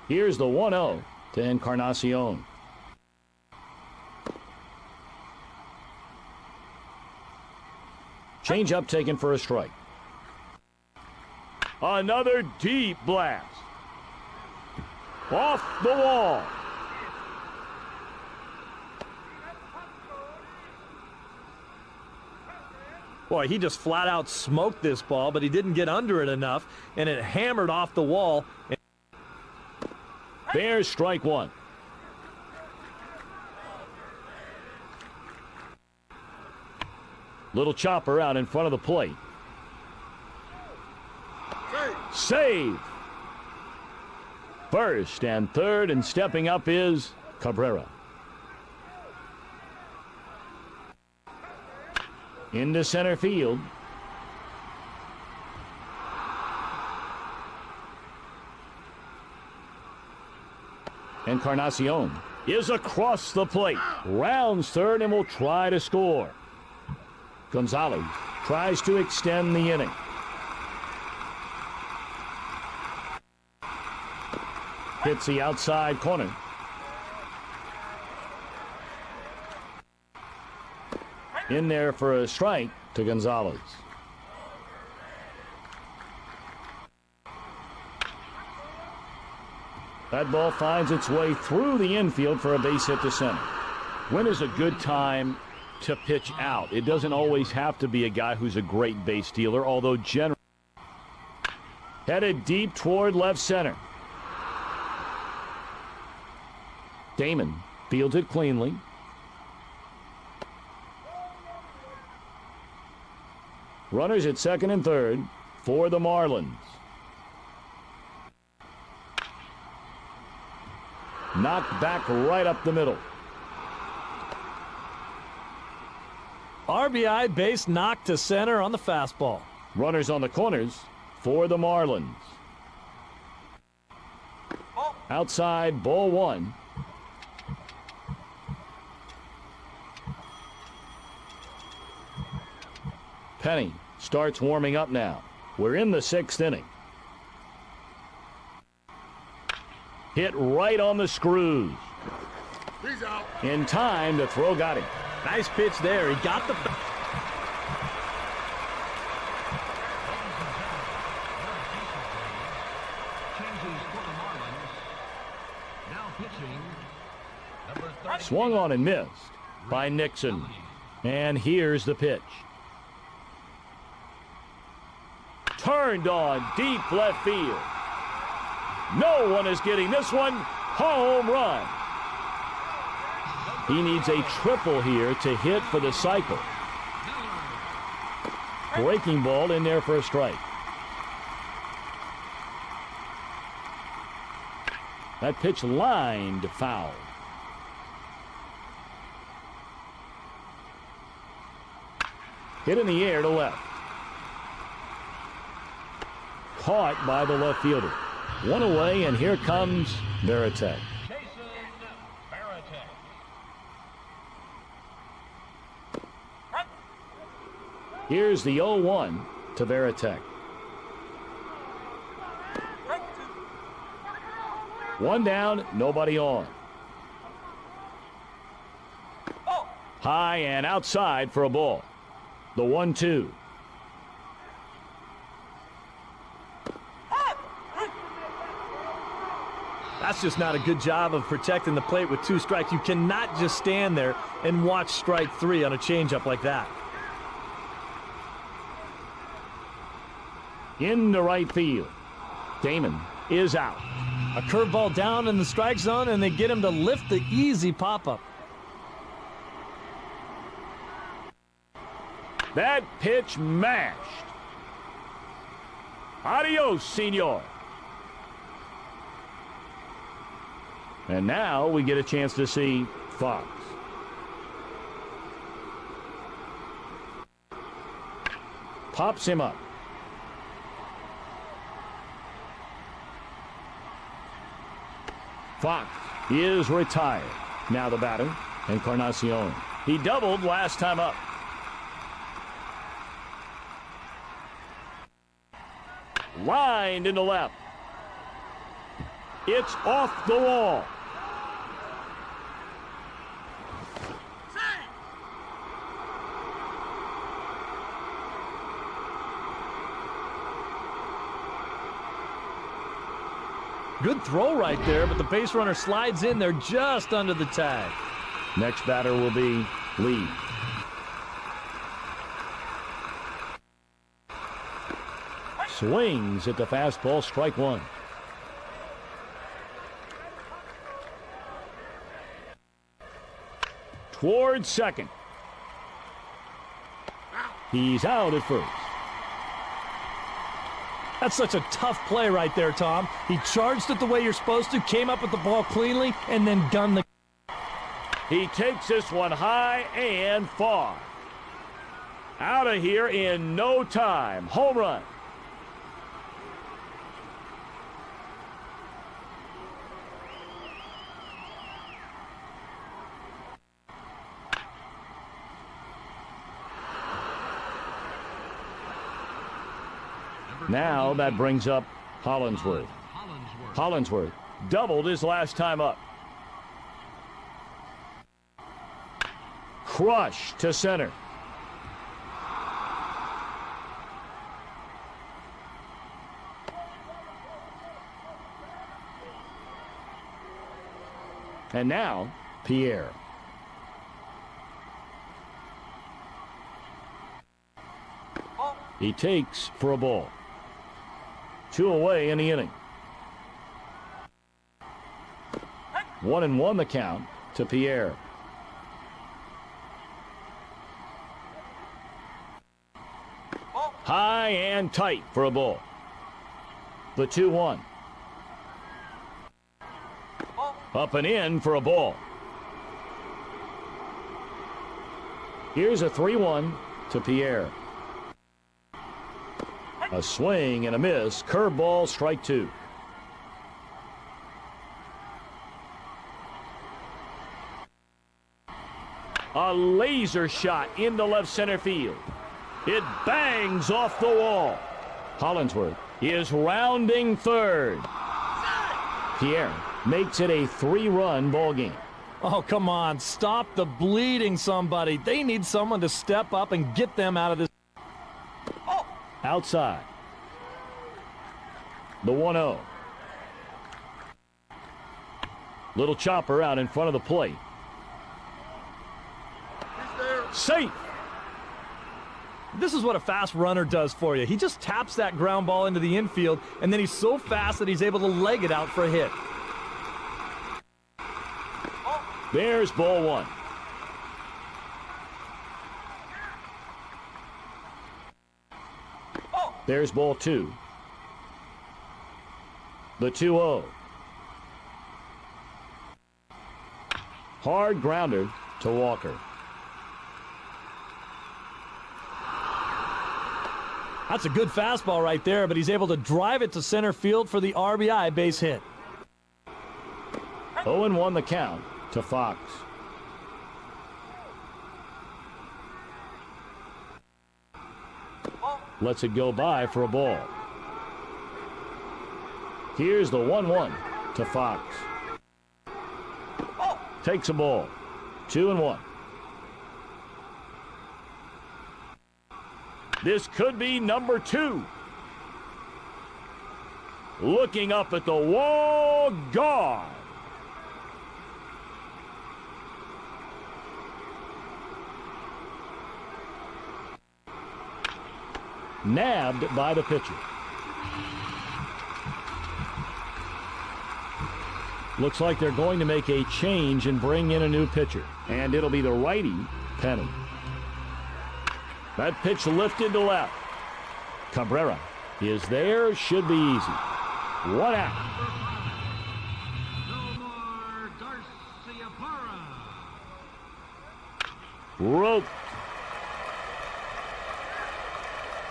Here's the 1-0 to Encarnacion. Change up taken for a strike. Another deep blast. Off the wall. Boy, he just flat out smoked this ball, but he didn't get under it enough, and it hammered off the wall. There's strike 1. Little chopper out in front of the plate. Save. First and third, and stepping up is Cabrera. Into center field. Encarnacion is across the plate. Rounds third and will try to score. Gonzalez tries to extend the inning. Hits the outside corner. In there for a strike to Gonzalez. That ball finds its way through the infield for a base hit to center. When is a good time to pitch out? It doesn't always have to be a guy who's a great base stealer, although generally headed deep toward left center. Damon fields it cleanly. Runners at second and third for the Marlins. Knocked back right up the middle. RBI base knocked to center on the fastball. Runners on the corners for the Marlins. Outside, ball one. Penny starts warming up now. We're in the sixth inning. Hit right on the screws. He's out. In time, the throw got him. Nice pitch there. He got the... Changes for the Marlins. Now pitching, number 30. Swung on and missed by Nixon. And here's the pitch. Turned on deep left field. No one is getting this one. Home run. He needs a triple here to hit for the cycle. Breaking ball in there for a strike. That pitch lined foul. Hit in the air to left. Caught by the left fielder. One away, and here comes Veritek. Jason Veritek. Here's the 0-1 to Veritek. One down, nobody on. High and outside for a ball. The 1-2. That's just not a good job of protecting the plate with two strikes. You cannot just stand there and watch strike three on a changeup like that. Into right field. Damon is out. A curveball down in the strike zone, and they get him to lift the easy pop-up. That pitch mashed. Adios, senor. And now we get a chance to see Fox. Pops him up. Fox is retired. Now the batter, Encarnacion. He doubled last time up. Lined into left. It's off the wall. Good throw right there, but the base runner slides in there just under the tag. Next batter will be Lee. Swings at the fastball, strike one. Towards second. He's out at first. That's such a tough play right there, Tom. He charged it the way you're supposed to, came up with the ball cleanly, and then gunned the... He takes this one high and far. Out of here in no time. Home run. Now that brings up Hollinsworth. Hollinsworth doubled his last time up. Crush to center. And now, Pierre. He takes for a ball. 2 away in the inning. 1-1 the count to Pierre. High and tight for a ball. The 2-1. Up and in for a ball. Here's a 3-1 to Pierre. A swing and a miss. Curveball, strike 2. A laser shot into left center field. It bangs off the wall. Hollingsworth is rounding third. Pierre makes it a 3-run ball game. Oh, come on. Stop the bleeding, somebody. They need someone to step up and get them out of this. Outside. The 1-0. Little chopper out in front of the plate. Safe. This is what a fast runner does for you. He just taps that ground ball into the infield, and then he's so fast that he's able to leg it out for a hit. There's ball 1. There's ball 2. The 2-0. Hard grounder to Walker. That's a good fastball right there, but he's able to drive it to center field for the RBI base hit. 0-1 the count to Fox. Lets it go by for a ball. Here's the 1-1 to Fox. Takes a ball. 2-1. This could be number 2. Looking up at the wall, gone. Nabbed by the pitcher. Looks like they're going to make a change and bring in a new pitcher. And it'll be the righty, Penny. That pitch lifted to left. Cabrera is there. Should be easy. 1 out. No more Garciaparra. Roped.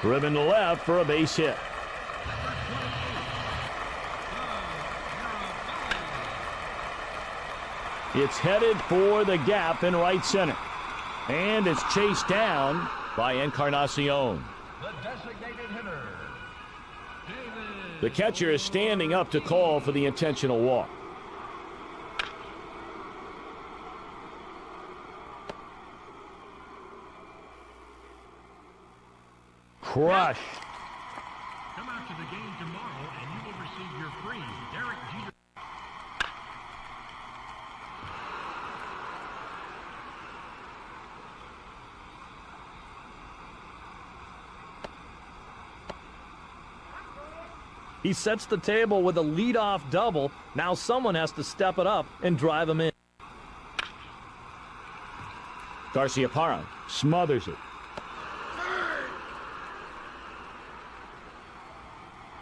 Driven to left for a base hit. It's headed for the gap in right center. And it's chased down by Encarnacion. The designated hitter, David. The catcher is standing up to call for the intentional walk. Crush. Come out to the game tomorrow and you will receive your free Derek Jeter. He sets the table with a leadoff double. Now someone has to step it up and drive him in. Garciaparra smothers it.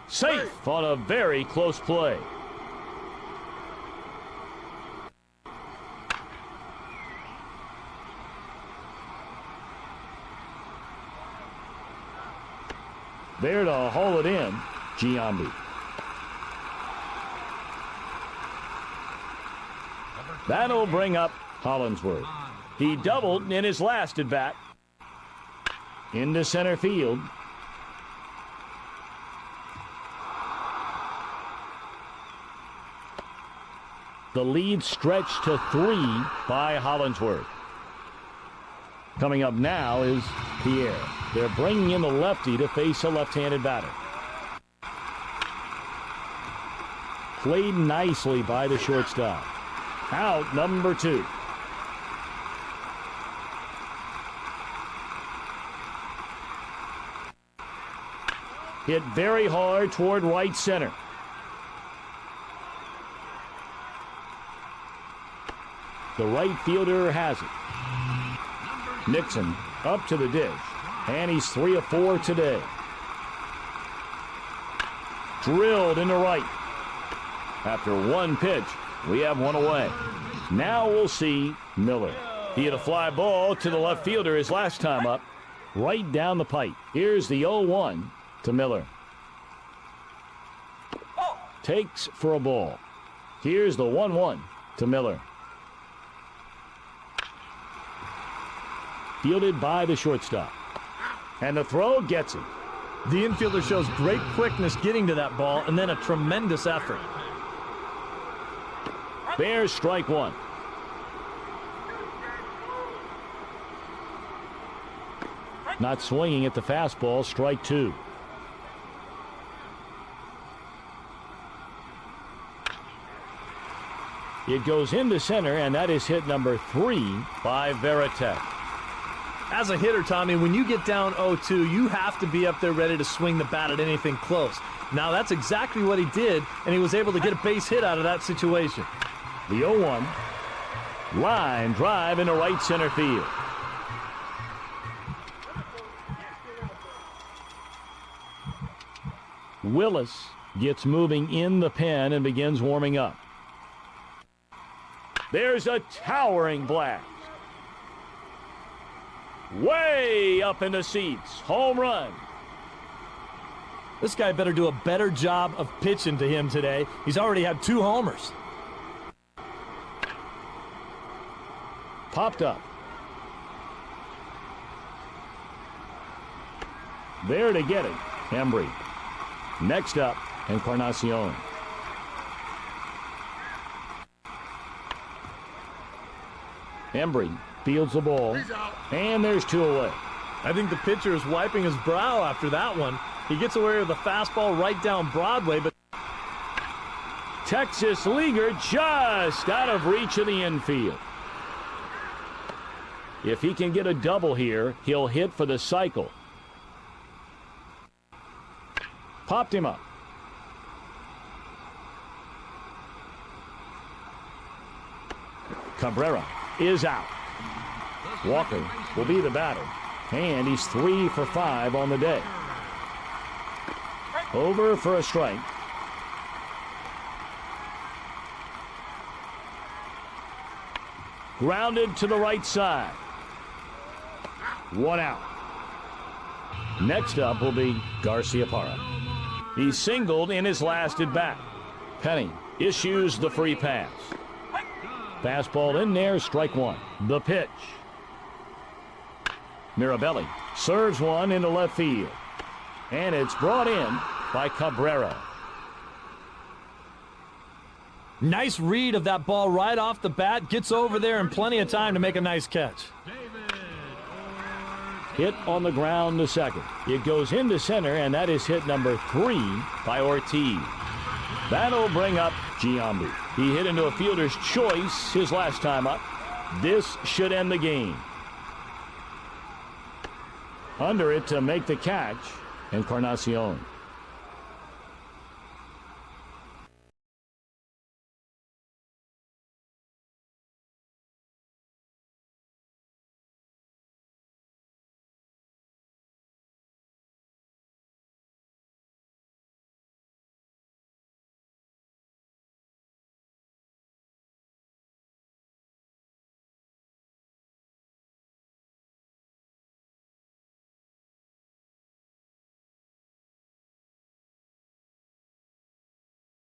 Safe on a very close play. There to haul it in, Giambi. That'll bring up Hollingsworth. He doubled in his last at bat. Into center field. The lead stretched to 3 by Hollingsworth. Coming up now is Pierre. They're bringing in the lefty to face a left-handed batter. Played nicely by the shortstop. Out number 2. Hit very hard toward right center. The right fielder has it. Nixon up to the dish, and he's 3 of 4 today. Drilled into right. After one pitch, we have one away. Now we'll see Miller. He hit a fly ball to the left fielder his last time up, right down the pipe. Here's the 0-1 to Miller. Takes for a ball. Here's the 1-1 to Miller. Fielded by the shortstop. And the throw gets him. The infielder shows great quickness getting to that ball and then a tremendous effort. There's strike 1. Not swinging at the fastball, strike 2. It goes into center, and that is hit number 3 by Veritek. As a hitter, Tommy, when you get down 0-2, you have to be up there ready to swing the bat at anything close. Now, that's exactly what he did, and he was able to get a base hit out of that situation. The 0-1. Line drive into right center field. Willis gets moving in the pen and begins warming up. There's a towering blast. Way up in the seats. Home run. This guy better do a better job of pitching to him today. He's already had 2 homers. Popped up. There to get it, Embry. Next up, Encarnacion. Embry fields the ball, and there's 2 away. I think the pitcher is wiping his brow after that one. He gets away with a fastball right down Broadway, but Texas leaguer just out of reach of the infield. If he can get a double here, he'll hit for the cycle. Popped him up. Cabrera is out. Walker will be the batter, and he's 3 for 5 on the day. Over for a strike. Grounded to the right side. 1 out. Next up will be Garciaparra. He singled in his last at bat. Penny issues the free pass. Fastball in there, strike 1. The pitch. Mirabelli serves one into left field. And it's brought in by Cabrera. nice read of that ball right off the bat. Gets over there in plenty of time to make a nice catch. Hit on the ground to second. It goes into center, and that is hit number 3 by Ortiz. That'll bring up Giambi. He hit into a fielder's choice his last time up. This should end the game. Under it to make the catch, Encarnacion.